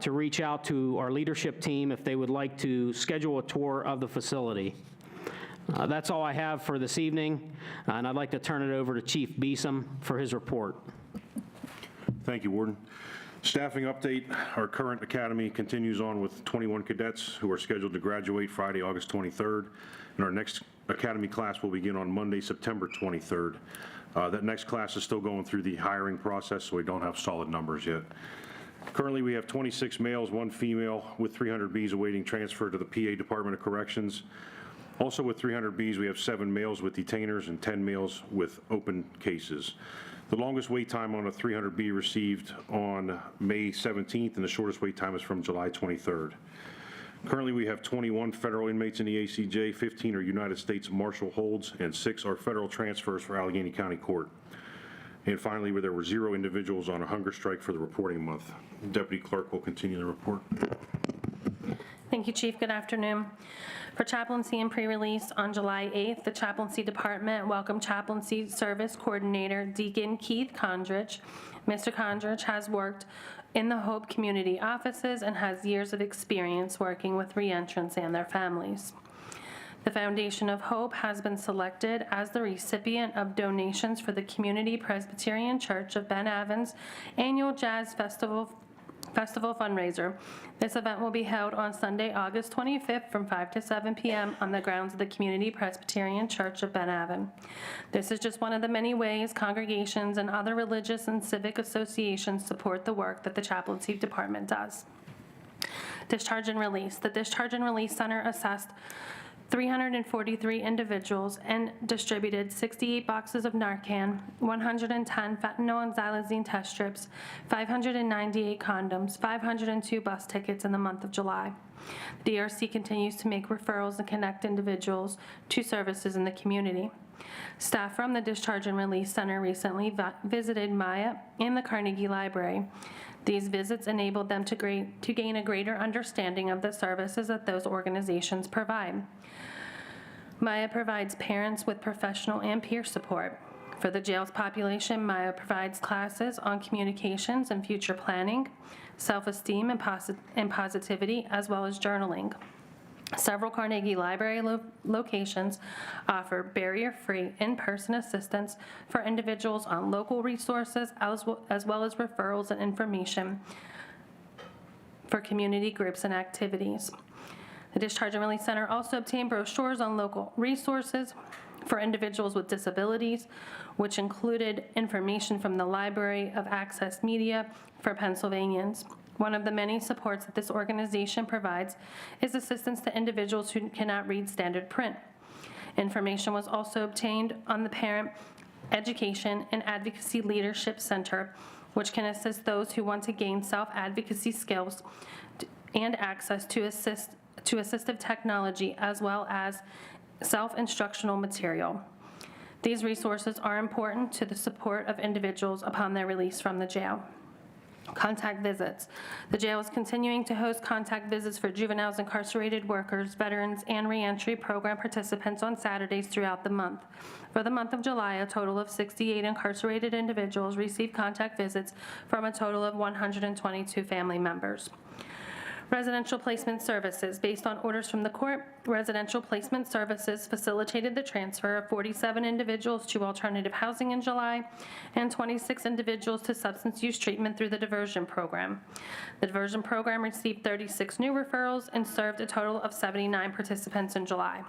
to reach out to our leadership team if they would like to schedule a tour of the facility. That's all I have for this evening, and I'd like to turn it over to Chief Beeson for his report. Thank you, Warden. Staffing update, our current academy continues on with 21 cadets who are scheduled to graduate Friday, August 23rd, and our next academy class will begin on Monday, September 23rd. That next class is still going through the hiring process, so we don't have solid numbers yet. Currently, we have 26 males, 1 female, with 300 Bs awaiting transfer to the PA Department of Corrections. Also with 300 Bs, we have 7 males with detainers and 10 males with open cases. The longest wait time on a 300B received on May 17th, and the shortest wait time is from July 23rd. Currently, we have 21 federal inmates in the ACJ, 15 are United States Marshal holds, and 6 are federal transfers for Allegheny County Court. And finally, there were 0 individuals on a hunger strike for the reporting month. Deputy Clerk will continue the report. Thank you, Chief. Good afternoon. For chaplaincy and pre-release, on July 8th, the Chaplaincy Department welcomed Chaplaincy Service Coordinator Deacon Keith Condrich. Mr. Condrich has worked in the Hope Community offices and has years of experience working with reentrants and their families. The Foundation of Hope has been selected as the recipient of donations for the Community Presbyterian Church of Ben Avon's annual Jazz Festival fundraiser. This event will be held on Sunday, August 25th from 5 to 7 p.m. on the grounds of the Community Presbyterian Church of Ben Avon. This is just one of the many ways congregations and other religious and civic associations support the work that the Chaplaincy Department does. Discharge and release. The Discharge and Release Center assessed 343 individuals and distributed 68 boxes of Narcan, 110 fentanyl and xylazine test strips, 598 condoms, 502 bus tickets in the month of July. The DRC continues to make referrals and connect individuals to services in the community. Staff from the Discharge and Release Center recently visited Maya in the Carnegie Library. These visits enabled them to gain a greater understanding of the services that those organizations provide. Maya provides parents with professional and peer support. For the jail's population, Maya provides classes on communications and future planning, self-esteem and positivity, as well as journaling. Several Carnegie Library locations offer barrier-free in-person assistance for individuals on local resources, as well as referrals and information for community groups and activities. The Discharge and Release Center also obtained brochures on local resources for individuals with disabilities, which included information from the Library of Access Media for Pennsylvanians. One of the many supports that this organization provides is assistance to individuals who cannot read standard print. Information was also obtained on the Parent Education and Advocacy Leadership Center, which can assist those who want to gain self-advocacy skills and access to assistive technology, as well as self-instructional material. These resources are important to the support of individuals upon their release from the jail. Contact visits. The jail is continuing to host contact visits for juveniles, incarcerated workers, veterans, and reentry program participants on Saturdays throughout the month. For the month of July, a total of 68 incarcerated individuals received contact visits from a total of 122 family members. Residential placement services. Based on orders from the court, residential placement services facilitated the transfer of 47 individuals to alternative housing in July and 26 individuals to substance use treatment through the diversion program. The diversion program received 36 new referrals and served a total of 79 participants in July.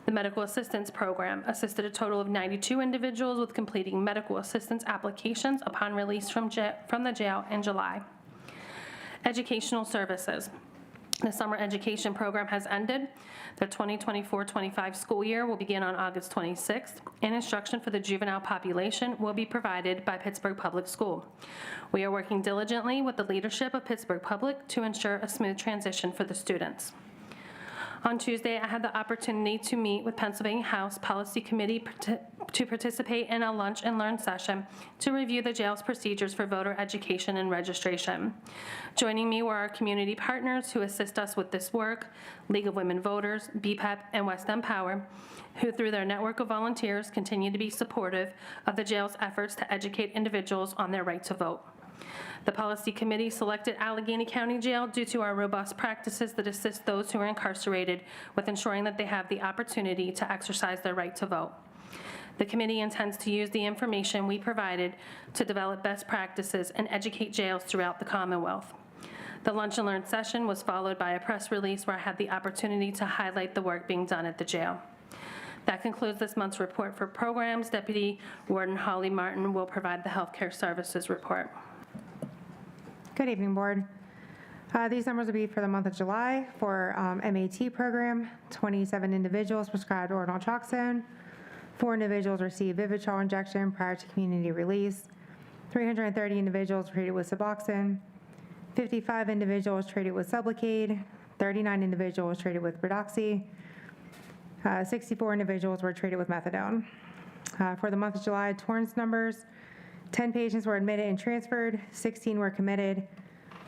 The medical assistance program assisted a total of 92 individuals with completing medical assistance applications upon release from the jail in July. Educational services. The summer education program has ended. The 2024-25 school year will begin on August 26th, and instruction for the juvenile population will be provided by Pittsburgh Public School. We are working diligently with the leadership of Pittsburgh Public to ensure a smooth transition for the students. On Tuesday, I had the opportunity to meet with Pennsylvania House Policy Committee to participate in a lunch and learn session to review the jail's procedures for voter education and registration. Joining me were our community partners who assist us with this work, League of Women Voters, BPEP, and West End Power, who through their network of volunteers continue to be supportive of the jail's efforts to educate individuals on their right to vote. The Policy Committee selected Allegheny County Jail due to our robust practices that assist those who are incarcerated with ensuring that they have the opportunity to exercise their right to vote. The committee intends to use the information we provided to develop best practices and educate jails throughout the Commonwealth. The lunch and learn session was followed by a press release where I had the opportunity to highlight the work being done at the jail. That concludes this month's report for programs. Deputy Warden Holly Martin will provide the healthcare services report. Good evening, Board. These numbers will be for the month of July. For MAT program, 27 individuals prescribed oral naltrexone, 4 individuals received Vivitrol injection prior to community release, 330 individuals treated with Suboxone, 55 individuals treated with Sublocade, 39 individuals treated with Redoxy, 64 individuals were treated with methadone. For the month of July, Torrance numbers, 10 patients were admitted and transferred, 16 were committed,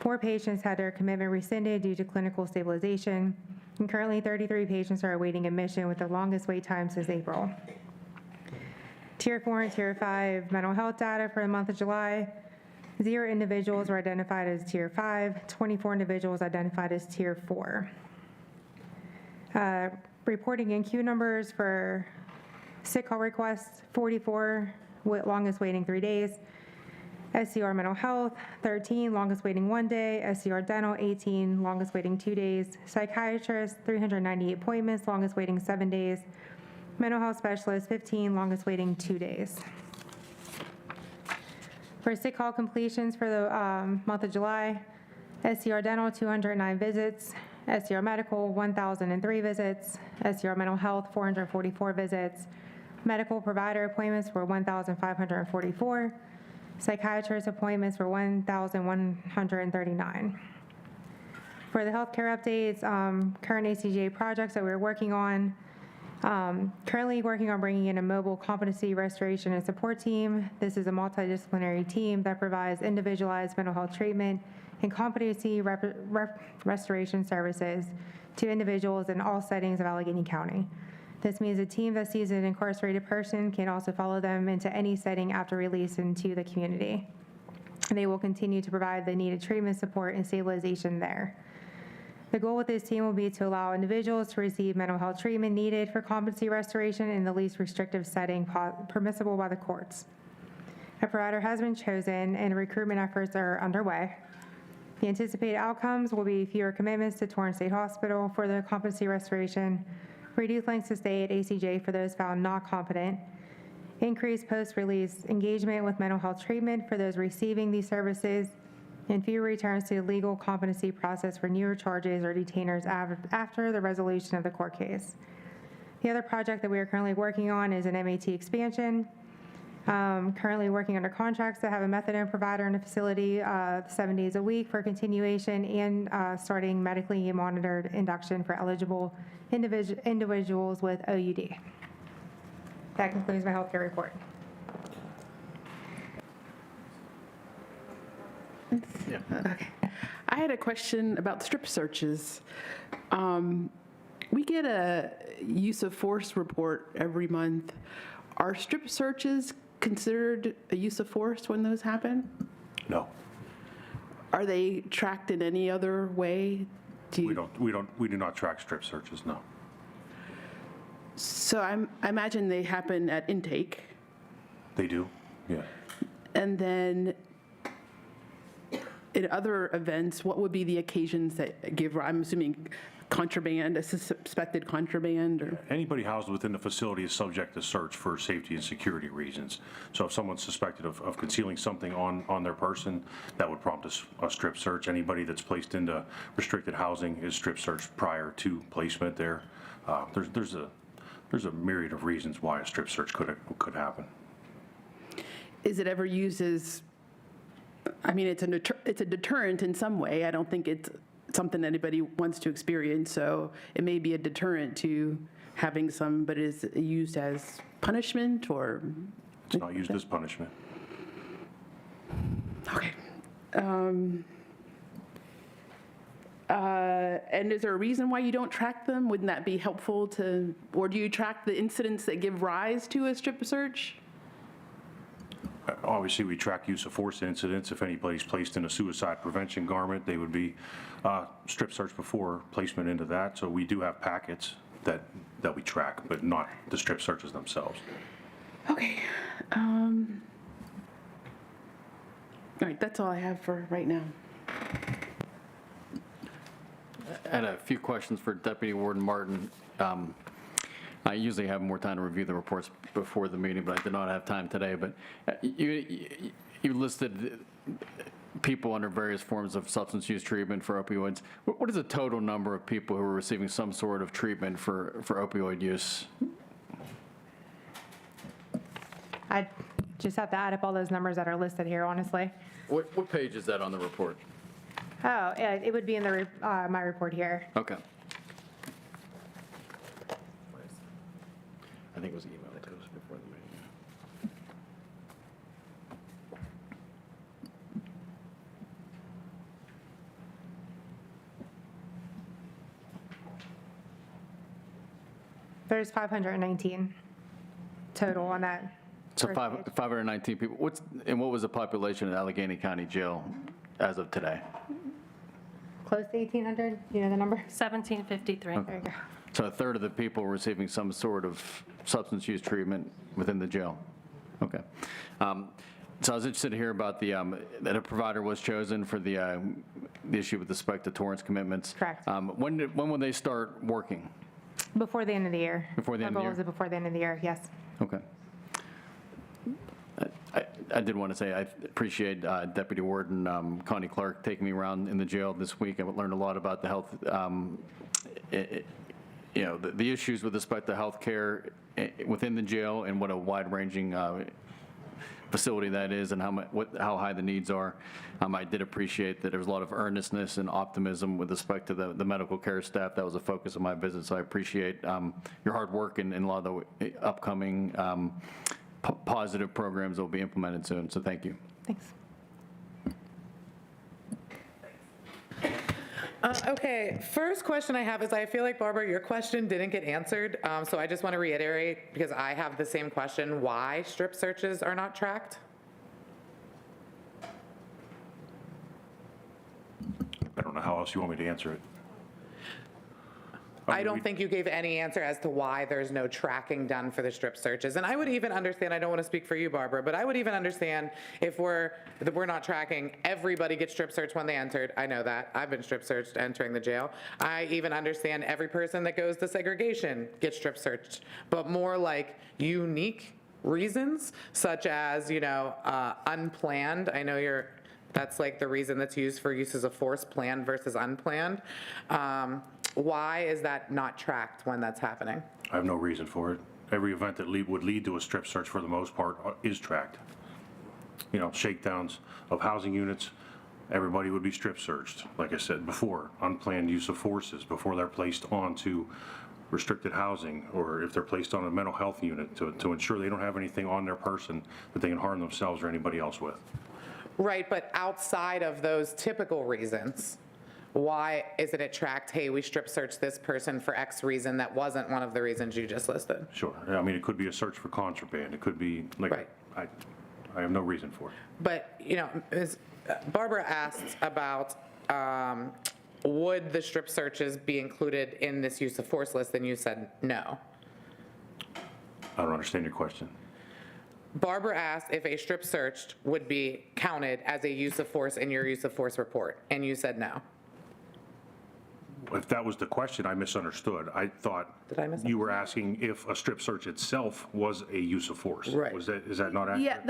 4 patients had their commitment rescinded due to clinical stabilization, and currently 33 patients are awaiting admission with the longest wait time since April. Tier 4 and Tier 5 mental health data for the month of July, 0 individuals were identified as Tier 5, 24 individuals identified as Tier 4. Reporting in queue numbers for sick call requests, 44, longest waiting 3 days. SCR mental health, 13, longest waiting 1 day. SCR dental, 18, longest waiting 2 days. Psychiatrist, 398 appointments, longest waiting 7 days. Mental health specialist, 15, longest waiting 2 days. For sick call completions for the month of July, SCR dental, 209 visits. SCR medical, 1,003 visits. SCR mental health, 444 visits. Medical provider appointments were 1,544. Psychiatrist appointments were 1,139. For the healthcare updates, current ACJ projects that we're working on, currently working on bringing in a mobile competency restoration and support team. This is a multidisciplinary team that provides individualized mental health treatment and competency restoration services to individuals in all settings of Allegheny County. This means a team that sees an incarcerated person can also follow them into any setting after release into the community. They will continue to provide the needed treatment support and stabilization there. The goal with this team will be to allow individuals to receive mental health treatment needed for competency restoration in the least restrictive setting permissible by the courts. A provider has been chosen and recruitment efforts are underway. The anticipated outcomes will be fewer commitments to Torrance State Hospital for the competency restoration, reduced lengths of stay at ACJ for those found not competent, increased post-release engagement with mental health treatment for those receiving these services, and fewer returns to the legal competency process for newer charges or detainers after the resolution of the court case. The other project that we are currently working on is an MAT expansion. Currently working under contracts to have a methadone provider in the facility 7 days a week for continuation and starting medically monitored induction for eligible individuals with OUD. That concludes my healthcare report. Yeah. Okay. I had a question about strip searches. We get a use of force report every month. Are strip searches considered a use of force when those happen? No. Are they tracked in any other way? We do not track strip searches, no. So I imagine they happen at intake. They do, yeah. And then in other events, what would be the occasions that give, I'm assuming, contraband, a suspected contraband? Or? Anybody housed within the facility is subject to search for safety and security reasons. So if someone's suspected of concealing something on their person, that would prompt a strip search. Anybody that's placed into restricted housing is strip searched prior to placement there. There's a myriad of reasons why a strip search could happen. Is it ever used as, I mean, it's a deterrent in some way. I don't think it's something anybody wants to experience, so it may be a deterrent to having some, but is it used as punishment or? It's not used as punishment. Okay. And is there a reason why you don't track them? Wouldn't that be helpful to, or do you track the incidents that give rise to a strip search? Obviously, we track use of force incidents. If anybody's placed in a suicide prevention garment, they would be strip searched before placement into that. So we do have packets that we track, but not the strip searches themselves. Okay. All right, that's all I have for right now. I had a few questions for Deputy Warden Martin. I usually have more time to review the reports before the meeting, but I did not have time today. But you listed people under various forms of substance use treatment for opioids. What is the total number of people who are receiving some sort of treatment for opioid use? I just have to add up all those numbers that are listed here, honestly. What page is that on the report? Oh, yeah, it would be in the my report here. Okay. I think it was emailed to us before the meeting. There's 519 total on that. So first page. 519 people. What was the population in Allegheny County Jail as of today? Close to 1,800, you know the number? 1753. There you go. So a third of the people receiving some sort of substance use treatment within the jail? Okay. So I was interested to hear about that a provider was chosen for the issue with respect to Torrance commitments. Correct. When will they start working? Before the end of the year. Before the end of the Our goal year? is before the end of the year, yes. Okay. I did want to say I appreciate Deputy Warden Connie Clark taking me around in the jail this week. I learned a lot about the health, the issues with respect to health care within the jail and what a wide-ranging facility that is and how high the needs are. I did appreciate that there was a lot of earnestness and optimism with respect to the medical care staff. That was a focus of my visit, so I appreciate your hard work and a lot of the upcoming positive programs that will be implemented soon, so thank you. Thanks. Okay, first question I have is I feel like, Barbara, your question didn't get answered, so I just want to reiterate, because I have the same question, why strip searches are not tracked? I don't know how else you want me to answer it. I don't think you gave any answer as to why there's no tracking done for the strip searches. And I would even understand, I don't want to speak for you, Barbara, but I would even understand if we're not tracking, everybody gets strip searched when they entered. I know that. I've been strip searched entering the jail. I even understand every person that goes to segregation gets strip searched, but more like unique reasons, such as, unplanned. I know that's like the reason that's used for uses of force, planned versus unplanned. Why is that not tracked when that's happening? I have no reason for it. Every event that would lead to a strip search, for the most part, is tracked. Shakedowns of housing units, everybody would be strip searched. Like I said before, unplanned use of forces before they're placed onto restricted housing, or if they're placed on a mental health unit to ensure they don't have anything on their person that they can harm themselves or anybody else with. Right, but outside of those typical reasons, why isn't it tracked, hey, we strip searched this person for X reason that wasn't one of the reasons you just listed? Sure. I mean, it could be a search for contraband. It could be, Right. I have no reason for it. But, Barbara asked about would the strip searches be included in this use of force list, and you said no. I don't understand your question. Barbara asked if a strip search would be counted as a use of force in your use of force report, and you said no. If that was the question, I misunderstood. I thought you were asking if a strip search itself was a use of force. Right. Is that not accurate?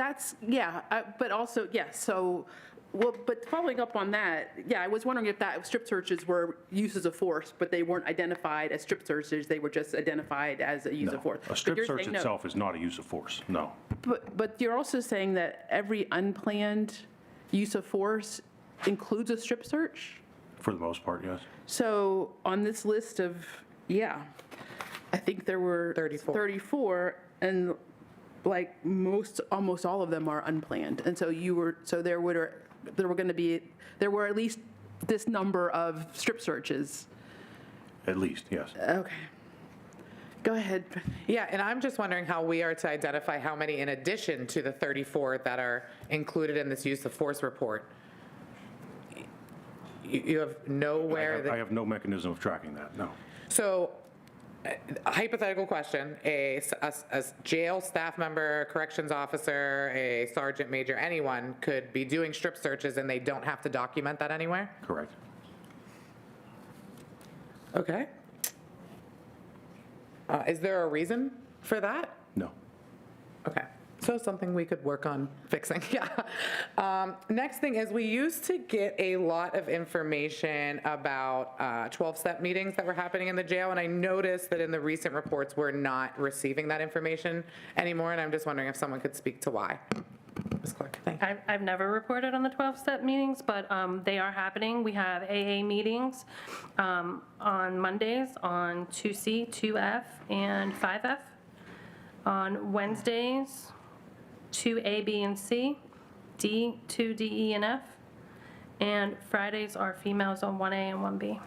But also, so, but following up on that, I was wondering if that strip searches were uses of force, but they weren't identified as strip searches, they were just identified as a use of force. A strip search itself is not a use of force, no. But you're also saying that every unplanned use of force includes a strip search? For the most part, yes. So on this list of, I think there were 34, and like almost all of them are unplanned. And so there were at least this number of strip searches. At least, yes. Okay. Go ahead. Yeah, and I'm just wondering how we are to identify how many in addition to the 34 that are included in this use of force report. You have nowhere I have no mechanism of tracking that, no. So, hypothetical question, a jail staff member, corrections officer, a sergeant major, anyone could be doing strip searches and they don't have to document that anywhere? Correct. Okay. Is there a reason for that? No. Okay. So something we could work on fixing, yeah. Next thing is we used to get a lot of information about 12-step meetings that were happening in the jail, and I noticed that in the recent reports we're not receiving that information anymore, and I'm just wondering if someone could speak to why. Ms. Clark, thank you. I've never reported on the 12-step meetings, but they are happening. We have AA meetings on Mondays on 2C, 2F, and 5F. On Wednesdays, 2A, B, and C, D, 2, D, E, and F. And Fridays are females on 1A and 1B.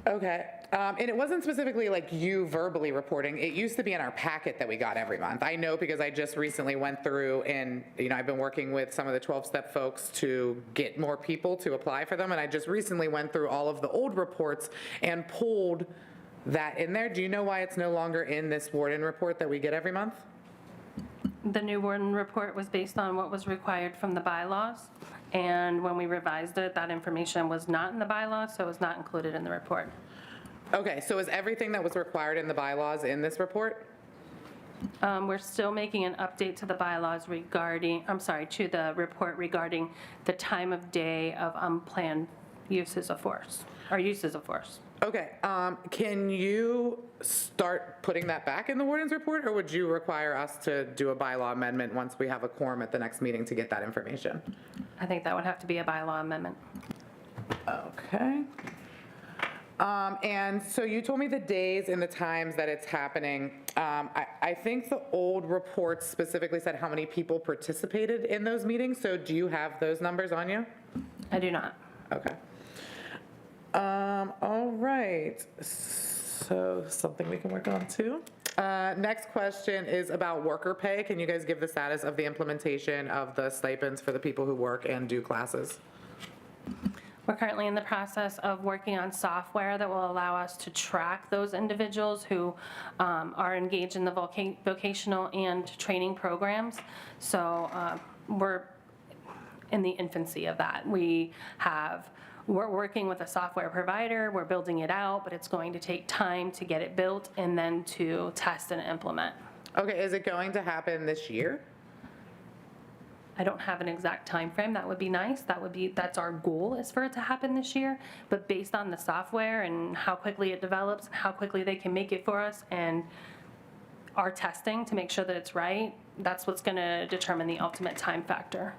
Okay. And it wasn't specifically like you verbally reporting. It used to be in our packet that we got every month. I know because I just recently went through and, I've been working with some of the 12-step folks to get more people to apply for them. And I just recently went through all of the old reports and pulled that in there. Do you know why it's no longer in this warden report that we get every month? The new warden report was based on what was required from the bylaws. And when we revised it, that information was not in the bylaws, so it was not included in the report. Okay, so is everything that was required in the bylaws in this report? We're still making an update to the bylaws regarding, to the report regarding the time of day of unplanned uses of force, or uses of force. Okay, can you start putting that back in the warden's report, or would you require us to do a bylaw amendment once we have a quorum at the next meeting to get that information? I think that would have to be a bylaw amendment. Okay. And so you told me the days and the times that it's happening. I think the old reports specifically said how many people participated in those meetings, so do you have those numbers on you? I do not. Okay. All right, so something we can work on too. Next question is about worker pay. Can you guys give the status of the implementation of the stipends for the people who work and do classes? We're currently in the process of working on software that will allow us to track those individuals who are engaged in the vocational and training programs. So we're in the infancy of that. We're working with a software provider, we're building it out, but it's going to take time to get it built and then to test and implement. Okay, is it going to happen this year? I don't have an exact time frame. That would be nice. That's our goal, is for it to happen this year. But based on the software and how quickly it develops, and how quickly they can make it for us, and our testing to make sure that it's right, that's what's going to determine the ultimate time factor.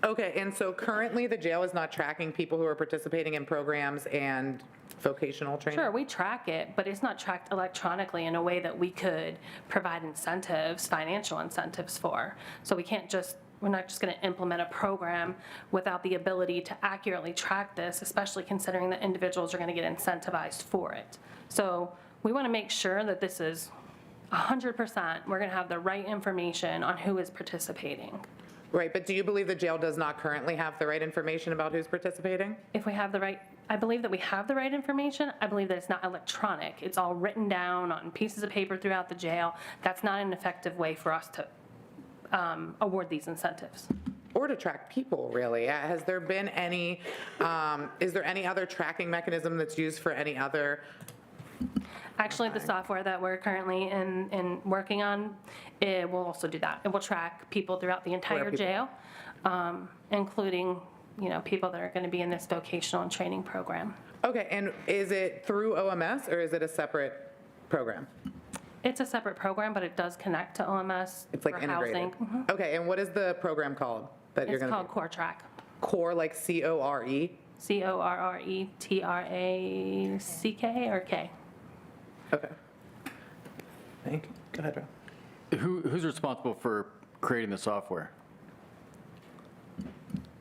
Okay, and so currently the jail is not tracking people who are participating in programs and vocational training? Sure, we track it, but it's not tracked electronically in a way that we could provide incentives, financial incentives for. So we're not just going to implement a program without the ability to accurately track this, especially considering that individuals are going to get incentivized for it. So we want to make sure that this is 100%, we're going to have the right information on who is participating. Right, but do you believe the jail does not currently have the right information about who's participating? I believe that we have the right information. I believe that it's not electronic. It's all written down on pieces of paper throughout the jail. That's not an effective way for us to award these incentives. Or to track people, really. Has there been any, is there any other tracking mechanism that's used for any other? Actually, the software that we're currently in working on, it will also do that. It will track people throughout the entire jail, including, people that are going to be in this vocational and training program. Okay, and is it through OMS or is it a separate program? It's a separate program, but it does connect to OMS. It's like for integrated. housing. Mhm. Okay, and what is the program called that you're It's going to? called Core Track. Core, like CORE? CORRETRACK or K. Okay. Thank you. Go ahead, Rob. Who's responsible for creating the software?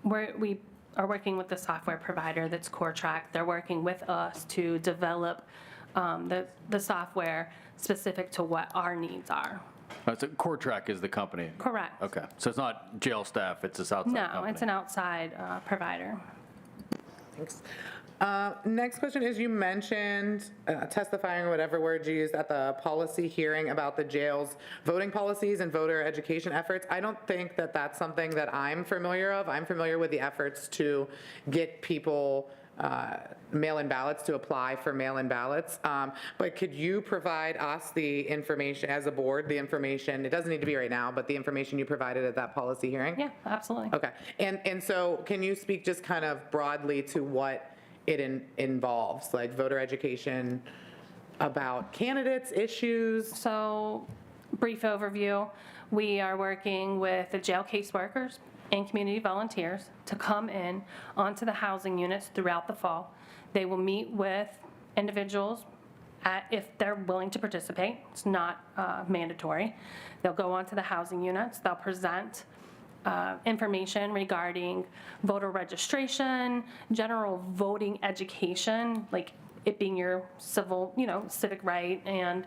We are working with the software provider that's Core Track. They're working with us to develop the software specific to what our needs are. So Core Track is the company? Correct. Okay, so it's not jail staff, it's this outside company? No, it's an outside provider. Thanks. Next question is, you mentioned testifying, or whatever word you used, at the policy hearing about the jail's voting policies and voter education efforts. I don't think that that's something that I'm familiar of. I'm familiar with the efforts to get people mail-in ballots, to apply for mail-in ballots. But could you provide us the information, as a board, the information, it doesn't need to be right now, but the information you provided at that policy hearing? Yeah, absolutely. Okay. And so can you speak just kind of broadly to what it involves, like voter education about candidates, issues? So, brief overview, we are working with the jail caseworkers and community volunteers to come in onto the housing units throughout the fall. They will meet with individuals if they're willing to participate. It's not mandatory. They'll go onto the housing units, they'll present information regarding voter registration, general voting education, like it being your civic right, and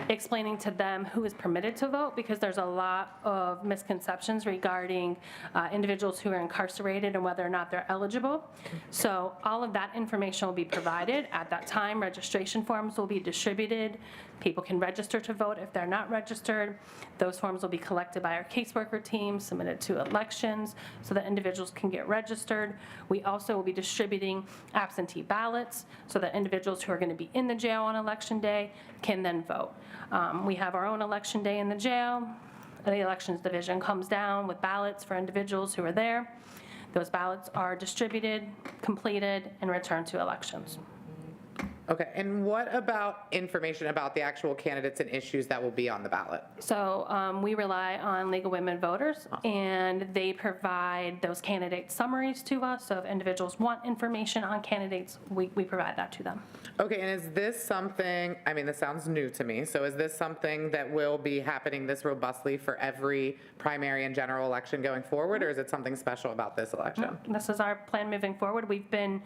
explaining to them who is permitted to vote, because there's a lot of misconceptions regarding individuals who are incarcerated and whether or not they're eligible. So all of that information will be provided at that time. Registration forms will be distributed. People can register to vote if they're not registered. Those forms will be collected by our caseworker team, submitted to elections so that individuals can get registered. We also will be distributing absentee ballots so that individuals who are going to be in the jail on election day can then vote. We have our own election day in the jail. The elections division comes down with ballots for individuals who are there. Those ballots are distributed, completed, and returned to elections. Okay, and what about information about the actual candidates and issues that will be on the ballot? So we rely on League of Women Voters, and they provide those candidate summaries to us. So if individuals want information on candidates, we provide that to them. Okay, and is this something, I mean, this sounds new to me, so is this something that will be happening this robustly for every primary and general election going forward, or is it something special about this election? This is our plan moving forward. We've been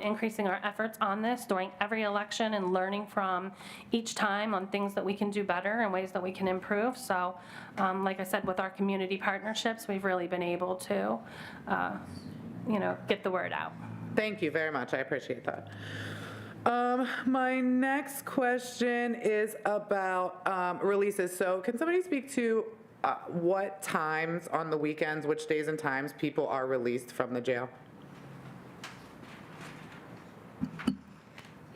increasing our efforts on this during every election and learning from each time on things that we can do better and ways that we can improve. So like I said, with our community partnerships, we've really been able to, get the word out. Thank you very much, I appreciate that. My next question is about releases. So can somebody speak to what times on the weekends, which days and times people are released from the jail?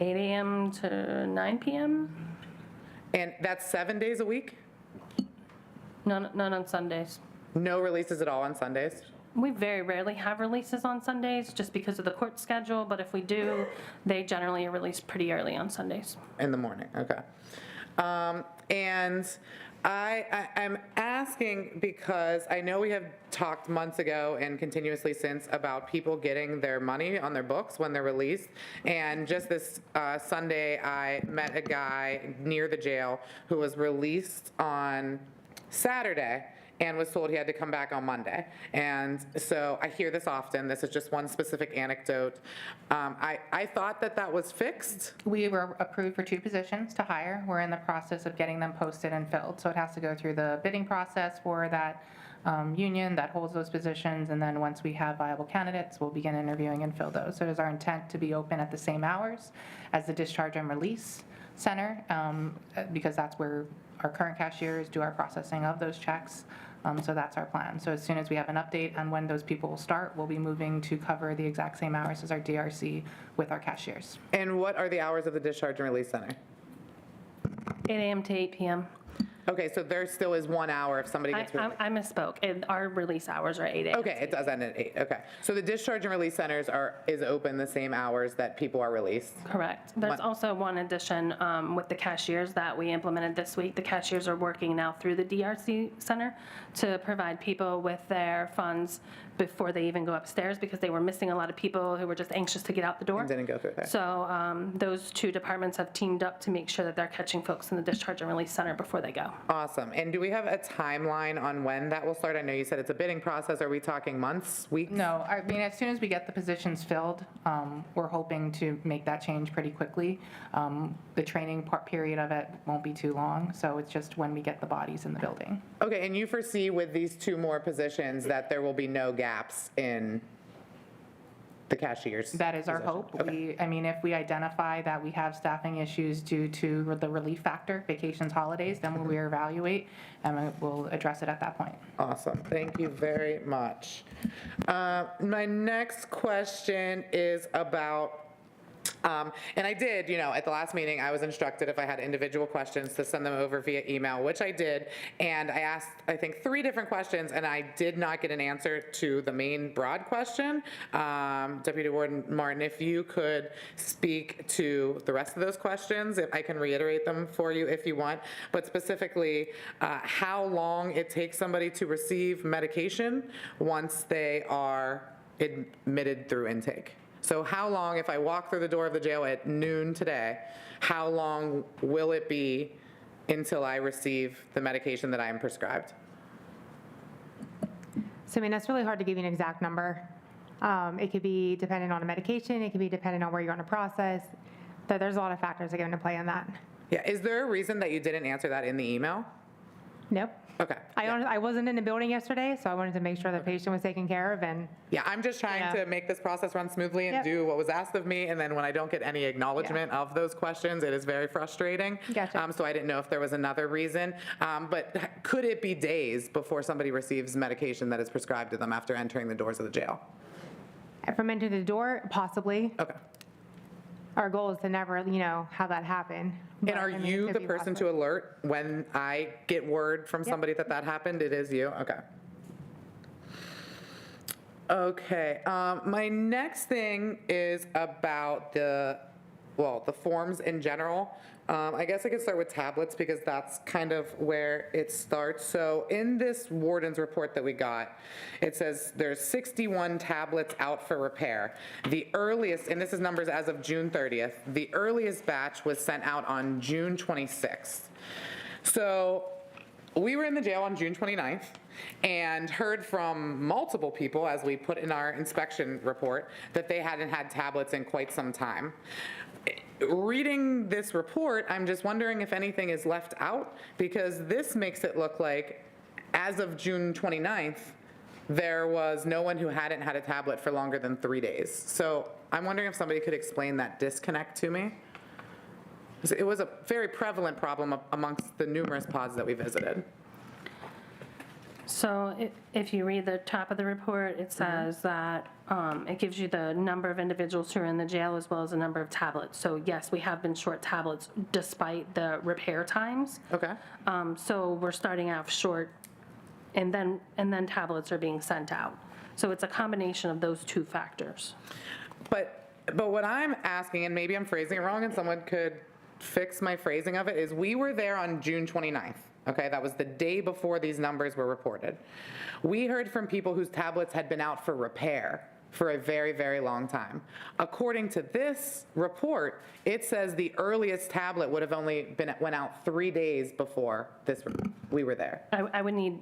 8 a.m. to 9 p.m. And that's 7 days a week? None on Sundays. No releases at all on Sundays? We very rarely have releases on Sundays just because of the court schedule, but if we do, they generally are released pretty early on Sundays. In the morning, okay. And I'm asking because I know we have talked months ago and continuously since about people getting their money on their books when they're released. And just this Sunday, I met a guy near the jail who was released on Saturday and was told he had to come back on Monday. And so I hear this often. This is just one specific anecdote. I thought that was fixed. We were approved for 2 positions to hire. We're in the process of getting them posted and filled. So it has to go through the bidding process for that union that holds those positions. And then once we have viable candidates, we'll begin interviewing and fill those. So it is our intent to be open at the same hours as the Discharge and Release Center, because that's where our current cashiers do our processing of those checks. So that's our plan. So as soon as we have an update on when those people will start, we'll be moving to cover the exact same hours as our DRC with our cashiers. And what are the hours of the Discharge and Release Center? 8 a.m. to 8 p.m. Okay, so there still is 1 hour if somebody gets released. I misspoke. Our release hours are 8 a.m. Okay, it does end at 8, okay. So the Discharge and Release Centers is open the same hours that people are released? Correct. There's also one addition with the cashiers that we implemented this week. The cashiers are working now through the DRC Center to provide people with their funds before they even go upstairs, because they were missing a lot of people who were just anxious to get out the door. And didn't go through there. So those 2 departments have teamed up to make sure that they're catching folks in the Discharge and Release Center before they go. Awesome. And do we have a timeline on when that will start? I know you said it's a bidding process. Are we talking months, weeks? No, I mean, as soon as we get the positions filled, we're hoping to make that change pretty quickly. The training period of it won't be too long, so it's just when we get the bodies in the building. Okay, and you foresee with these 2 more positions that there will be no gaps in the cashiers? That is our hope. Okay. If we identify that we have staffing issues due to the relief factor, vacations, holidays, then we'll reevaluate and we'll address it at that point. Awesome. Thank you very much. My next question is about and I did, at the last meeting, I was instructed if I had individual questions to send them over via email, which I did. And I asked, I think, 3 different questions, and I did not get an answer to the main broad question. Deputy Warden Martin, if you could speak to the rest of those questions, if I can reiterate them for you if you want, but specifically how long it takes somebody to receive medication once they are admitted through intake. So how long, if I walk through the door of the jail at noon today, how long will it be until I receive the medication that I am prescribed? So, that's really hard to give you an exact number. It could be dependent on a medication. It could be dependent on where you're on a process. There's a lot of factors that go into play on that. Yeah, is there a reason that you didn't answer that in the email? Nope. Okay. I wasn't in the building yesterday, so I wanted to make sure the patient was taken care of, and Yeah, I'm just trying to make this process run smoothly and Yep. do what was asked of me, and then when I don't get any acknowledgement of those questions, it is very frustrating. Gotcha. So I didn't know if there was another reason. But could it be days before somebody receives medication that is prescribed to them after entering the doors of the jail? from entering the door, possibly. Okay. Our goal is to never, have that happen. And But, are I mean, it you could the be person possible. to alert when I get word from somebody that happened? It is you? Okay. Okay, my next thing is about the forms in general. I guess I could start with tablets because that's kind of where it starts. So in this warden's report that we got, it says there's 61 tablets out for repair. The earliest, and this is numbers as of June 30th, the earliest batch was sent out on June 26th. So we were in the jail on June 29th and heard from multiple people, as we put in our inspection report, that they hadn't had tablets in quite some time. Reading this report, I'm just wondering if anything is left out, because this makes it look like, as of June 29th, there was no one who hadn't had a tablet for longer than 3 days. So I'm wondering if somebody could explain that disconnect to me. It was a very prevalent problem amongst the numerous pods that we visited. So if you read the top of the report, it says that it gives you the number of individuals who are in the jail as well as the number of tablets. So yes, we have been short tablets despite the repair times. Okay. So we're starting out short, and then tablets are being sent out. So it's a combination of those two factors. But what I'm asking, and maybe I'm phrasing it wrong and someone could fix my phrasing of it, is we were there on June 29th. Okay, that was the day before these numbers were reported. We heard from people whose tablets had been out for repair for a very, very long time. According to this report, it says the earliest tablet would have only went out 3 days before we were there. I would need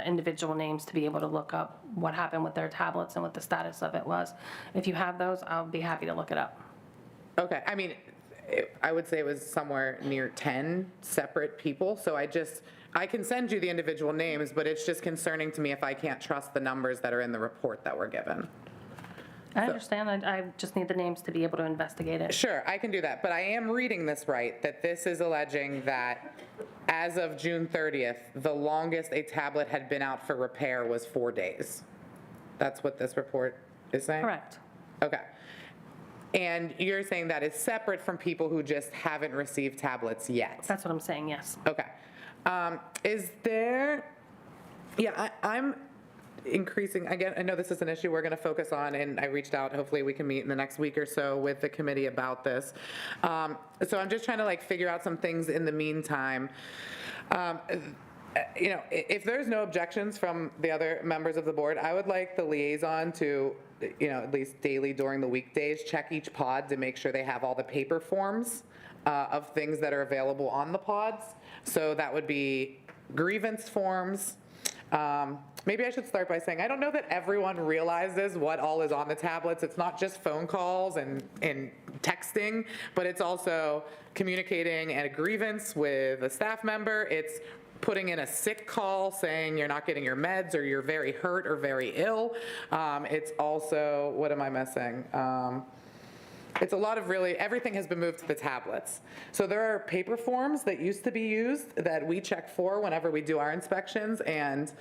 individual names to be able to look up what happened with their tablets and what the status of it was. If you have those, I'll be happy to look it up. Okay, I mean, I would say it was somewhere near 10 separate people, so I can send you the individual names, but it's just concerning to me if I can't trust the numbers that are in the report that were given. I understand, I just need the names to be able to investigate it. Sure, I can do that, but I am reading this right, that this is alleging that as of June 30th, the longest a tablet had been out for repair was 4 days. That's what this report is saying? Correct. Okay. And you're saying that is separate from people who just haven't received tablets yet? That's what I'm saying, yes. Okay. Is there, I'm increasing, again, I know this is an issue we're going to focus on, and I reached out, hopefully we can meet in the next week or so with the committee about this. So I'm just trying to figure out some things in the meantime. If there's no objections from the other members of the board, I would like the liaison to, at least daily during the weekdays, check each pod to make sure they have all the paper forms of things that are available on the pods. So that would be grievance forms. Maybe I should start by saying, I don't know that everyone realizes what all is on the tablets. It's not just phone calls and texting, but it's also communicating a grievance with a staff member. It's putting in a sick call saying you're not getting your meds or you're very hurt or very ill. It's also, what am I missing? It's a lot of everything has been moved to the tablets. So there are paper forms that used to be used that we check for whenever we do our inspections, and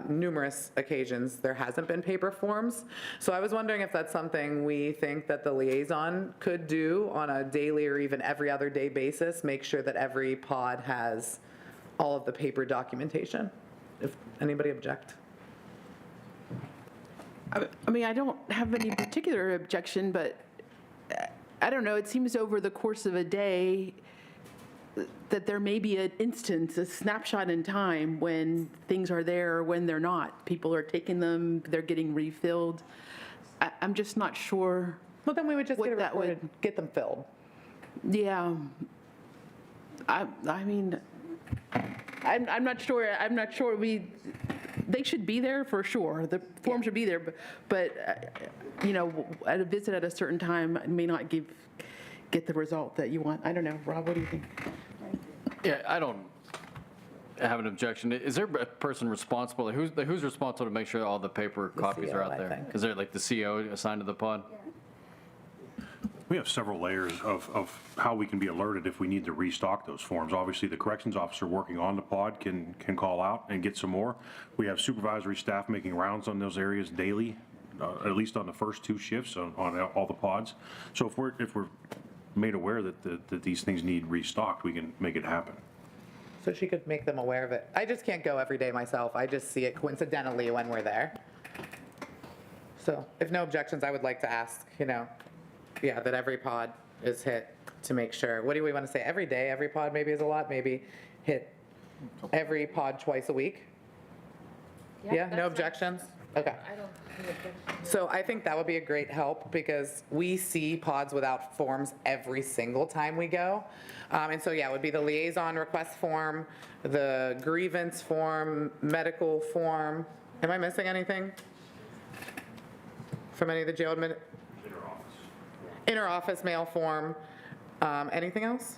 numerous occasions there hasn't been paper forms. So I was wondering if that's something we think that the liaison could do on a daily or even every other day basis, make sure that every pod has all of the paper documentation. If anybody object? I mean, I don't have any particular objection, but I don't know, it seems over the course of a day that there may be an instance, a snapshot in time when things are there or when they're not. People are taking them, they're getting refilled. I'm just not sure. Well, then we would just what get a that report would- and get them filled. Yeah. I mean, I'm not sure they should be there for sure. The form should be there, but you know, at a visit at a certain time may not get the result that you want. I don't know. Rob, what do you think? Yeah, I don't have an objection. Is there a person responsible? Who's responsible to make sure all the paper copies are CO, out I there? think. Is there like the CO assigned to the pod? We have several layers of how we can be alerted if we need to restock those forms. Obviously, the corrections officer working on the pod can call out and get some more. We have supervisory staff making rounds on those areas daily, at least on the first 2 shifts on all the pods. So if we're made aware that these things need restocked, we can make it happen. So she could make them aware of it. I just can't go every day myself. I just see it coincidentally when we're there. So if no objections, I would like to ask, you know, yeah, that every pod is hit to make sure. What do we want to say? Every day, every pod maybe is a lot. Maybe hit every pod twice a week? Yeah, no objections? Okay. So I think that would be a great help because we see pods without forms every single time we go. And so, yeah, it would be the liaison request form, the grievance form, medical form. Am I missing anything from any of the jail Inter-office mail form. Anything else?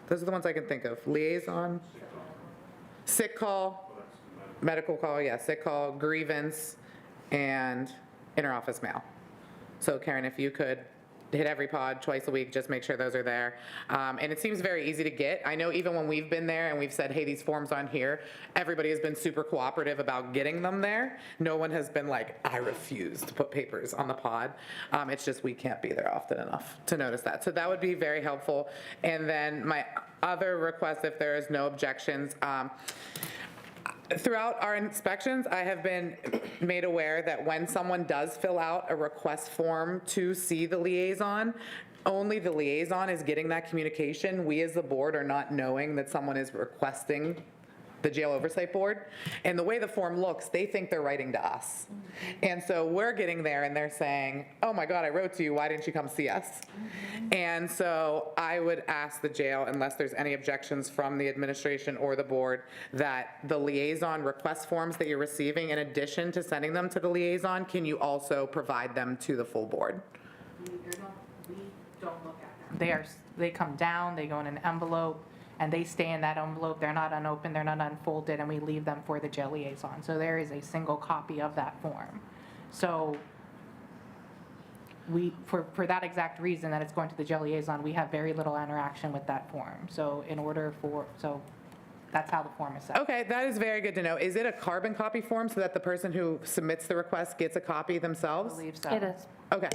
Those are the ones I can think of. Liaison, sick call, medical call, yeah, sick call, grievance, and inter-office mail. So Karen, if you could hit every pod twice a week, just make sure those are there. And it seems very easy to get. I know even when we've been there and we've said, hey, these forms aren't here, everybody has been super cooperative about getting them there. No one has been like, I refuse to put papers on the pod. It's just we can't be there often enough to notice that. So that would be very helpful. And then my other request, if there is no objections, throughout our inspections, I have been made aware that when someone does fill out a request form to see the liaison, only the liaison is getting that communication. We as the board are not knowing that someone is requesting the Jail Oversight Board. And the way the form looks, they think they're writing to us. And so we're getting there and they're saying, oh my God, I wrote to you, why didn't you come see us? And so I would ask the jail, unless there's any objections from the administration or the board, that the liaison request forms that you're receiving, in addition to sending them to the liaison, can you also provide them to the full board? We don't look at them. They come down, they go in an envelope, and they stay in that envelope. They're not unopened, they're not unfolded, and we leave them for the jail liaison. So there is a single copy of that form. So for that exact reason that it's going to the jail liaison, we have very little interaction with that form. So that's how the form is set. Okay, that is very good to know. Is it a carbon copy form so that the person who submits the request gets a copy themselves? I believe so. It is. Okay,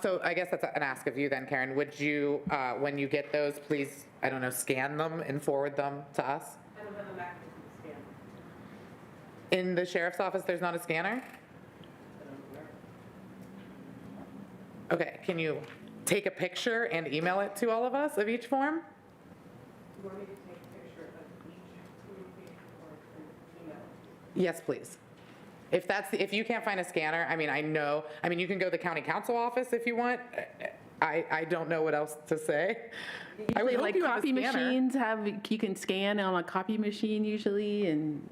so I guess that's an ask of you then, Karen. Would you, when you get those, please, I don't know, scan them and forward them to us? I don't have a mechanism to scan. In the sheriff's office, there's not a scanner? Okay, can you take a picture and email it to all of us of each form? You want me to take a picture of each or email? Yes, please. If you can't find a scanner, I mean, you can go to the county council office if you want. I don't know what else to say. I would Usually, hope like you have a copy scanner. machines you can scan on a copy machine usually, and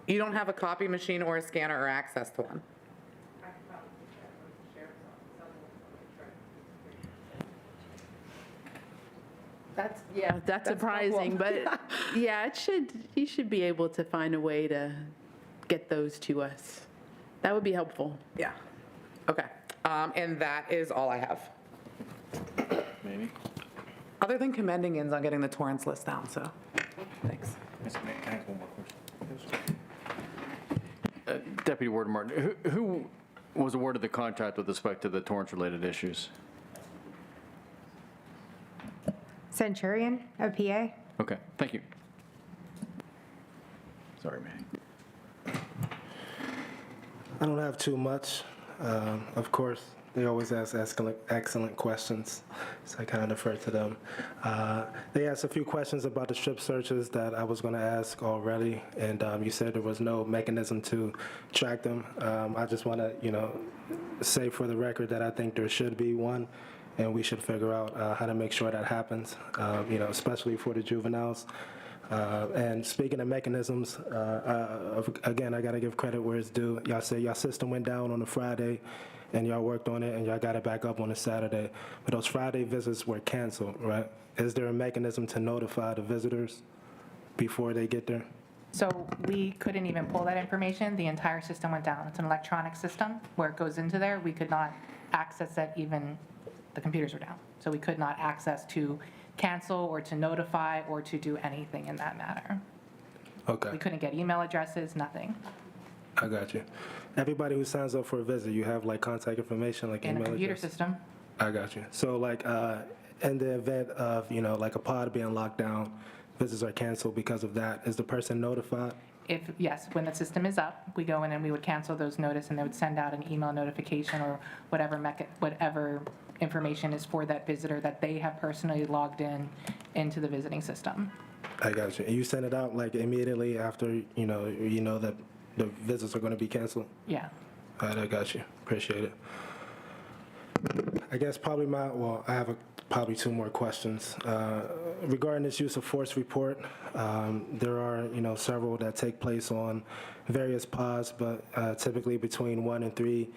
You don't have a copy machine or a scanner or access to one? that's surprising, but yeah, you should be able to find a way to get those to us. That would be helpful. Yeah. Okay. And that is all I have. Maybe. Other than commending Inns on getting the Torrance list down, so, thanks. Can I ask one more question? Deputy Warden Martin, who was awarded the contract with respect to the Torrance-related issues? Centurion of PA. Okay, thank you. Sorry, Manny. I don't have too much. Of course, they always ask excellent questions, so I kind of defer to them. They asked a few questions about the strip searches that I was going to ask already, and you said there was no mechanism to track them. I just want to, say for the record that I think there should be one, and we should figure out how to make sure that happens, especially for the juveniles. And speaking of mechanisms, again, I got to give credit where it's due. Y'all say y'all system went down on a Friday, and y'all worked on it, and y'all got it back up on a Saturday. But those Friday visits were canceled, right? Is there a mechanism to notify the visitors before they get there? So we couldn't even pull that information. The entire system went down. It's an electronic system where it goes into there. We could not access it, even the computers were down. So we could not access to cancel or to notify or to do anything in that matter. Okay. We couldn't get email addresses, nothing. I got you. Everybody who signs up for a visit, you have like contact information, like In email a computer address? system. I got you. So like in the event of, like a pod being locked down, visits are canceled because of that, is the person notified? Yes, when the system is up, we go in and we would cancel those notice, and they would send out an email notification or whatever information is for that visitor that they have personally logged into the visiting system. I got you. And you send it out like immediately after, you know that the visits are going to be canceled? Yeah. All right, I got you. Appreciate it. I guess probably I have probably two more questions. Regarding this use of force report, there are, several that take place on various pods, but typically between 1 and 3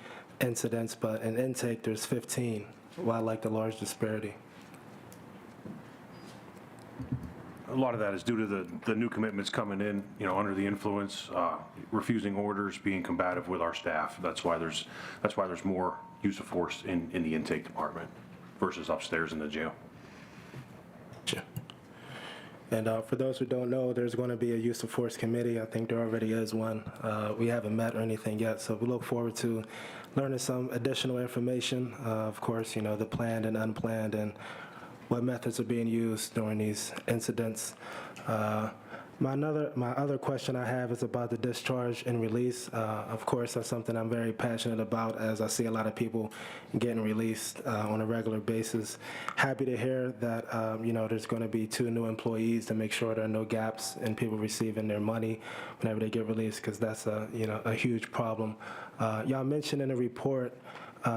incidents, but in intake, there's 15. Why like the large disparity? A lot of that is due to the new commitments coming in, under the influence, refusing orders, being combative with our staff. That's why there's more use of force in the intake department versus upstairs in the jail. Sure. And for those who don't know, there's going to be a use of force committee. I think there already is one. We haven't met or anything yet, so we look forward to learning some additional information. Of course, the planned and unplanned and what methods are being used during these incidents. My other question I have is about the discharge and release. Of course, that's something I'm very passionate about, as I see a lot of people getting released on a regular basis. Happy to hear that there's going to be 2 new employees to make sure there are no gaps in people receiving their money whenever they get released, because that's a huge problem. Y'all mentioned in the report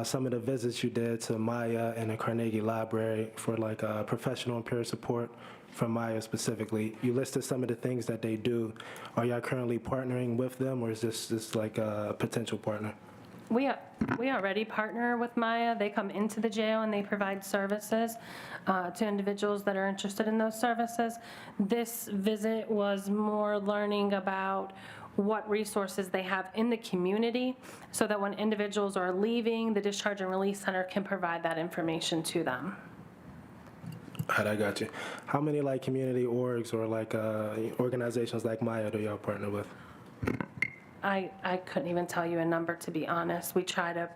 some of the visits you did to Maya and the Carnegie Library for like professional and peer support from Maya specifically. You listed some of the things that they do. Are y'all currently partnering with them, or is this just like a potential partner? We already partner with Maya. They come into the jail and they provide services to individuals that are interested in those services. This visit was more learning about what resources they have in the community so that when individuals are leaving, the Discharge and Release Center can provide that information to them. All right, I got you. How many like community orgs or like organizations like Maya do y'all partner with? I couldn't even tell you a number, to be honest. We try to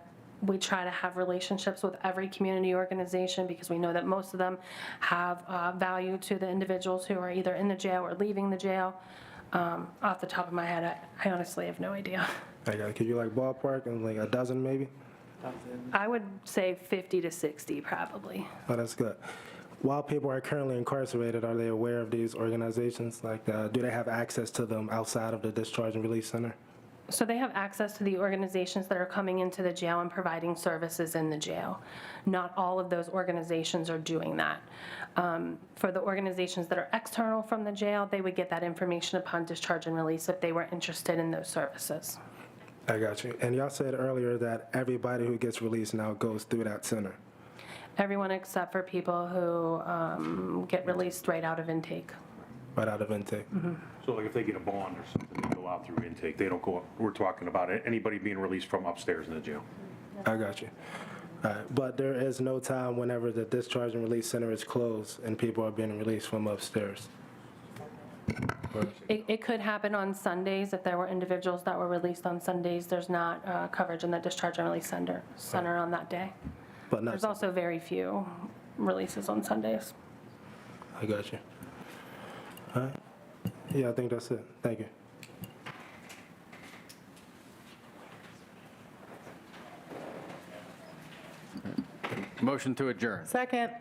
have relationships with every community organization because we know that most of them have value to the individuals who are either in the jail or leaving the jail. Off the top of my head, I honestly have no idea. I got it. Could you like ballpark and like a dozen maybe? I would say 50 to 60 probably. Oh, that's good. While people are currently incarcerated, are they aware of these organizations? Like, do they have access to them outside of the Discharge and Release Center? So they have access to the organizations that are coming into the jail and providing services in the jail. Not all of those organizations are doing that. For the organizations that are external from the jail, they would get that information upon discharge and release if they were interested in those services. I got you. And y'all said earlier that everybody who gets released now goes through that center. Everyone except for people who get released right out of intake. Right out of intake. Mm-hmm. So like if they get a bond or something, they go out through intake. They don't go up. We're talking about anybody being released from upstairs in the jail. I got you. All right. But there is no time whenever the Discharge and Release Center is closed and people are being released from upstairs. It could happen on Sundays. If there were individuals that were released on Sundays, there's not coverage in the Discharge and Release Center on that day. But There's also very few releases on Sundays. I got you. All right. Yeah, I think that's it. Thank you. Motion to adjourn. Second.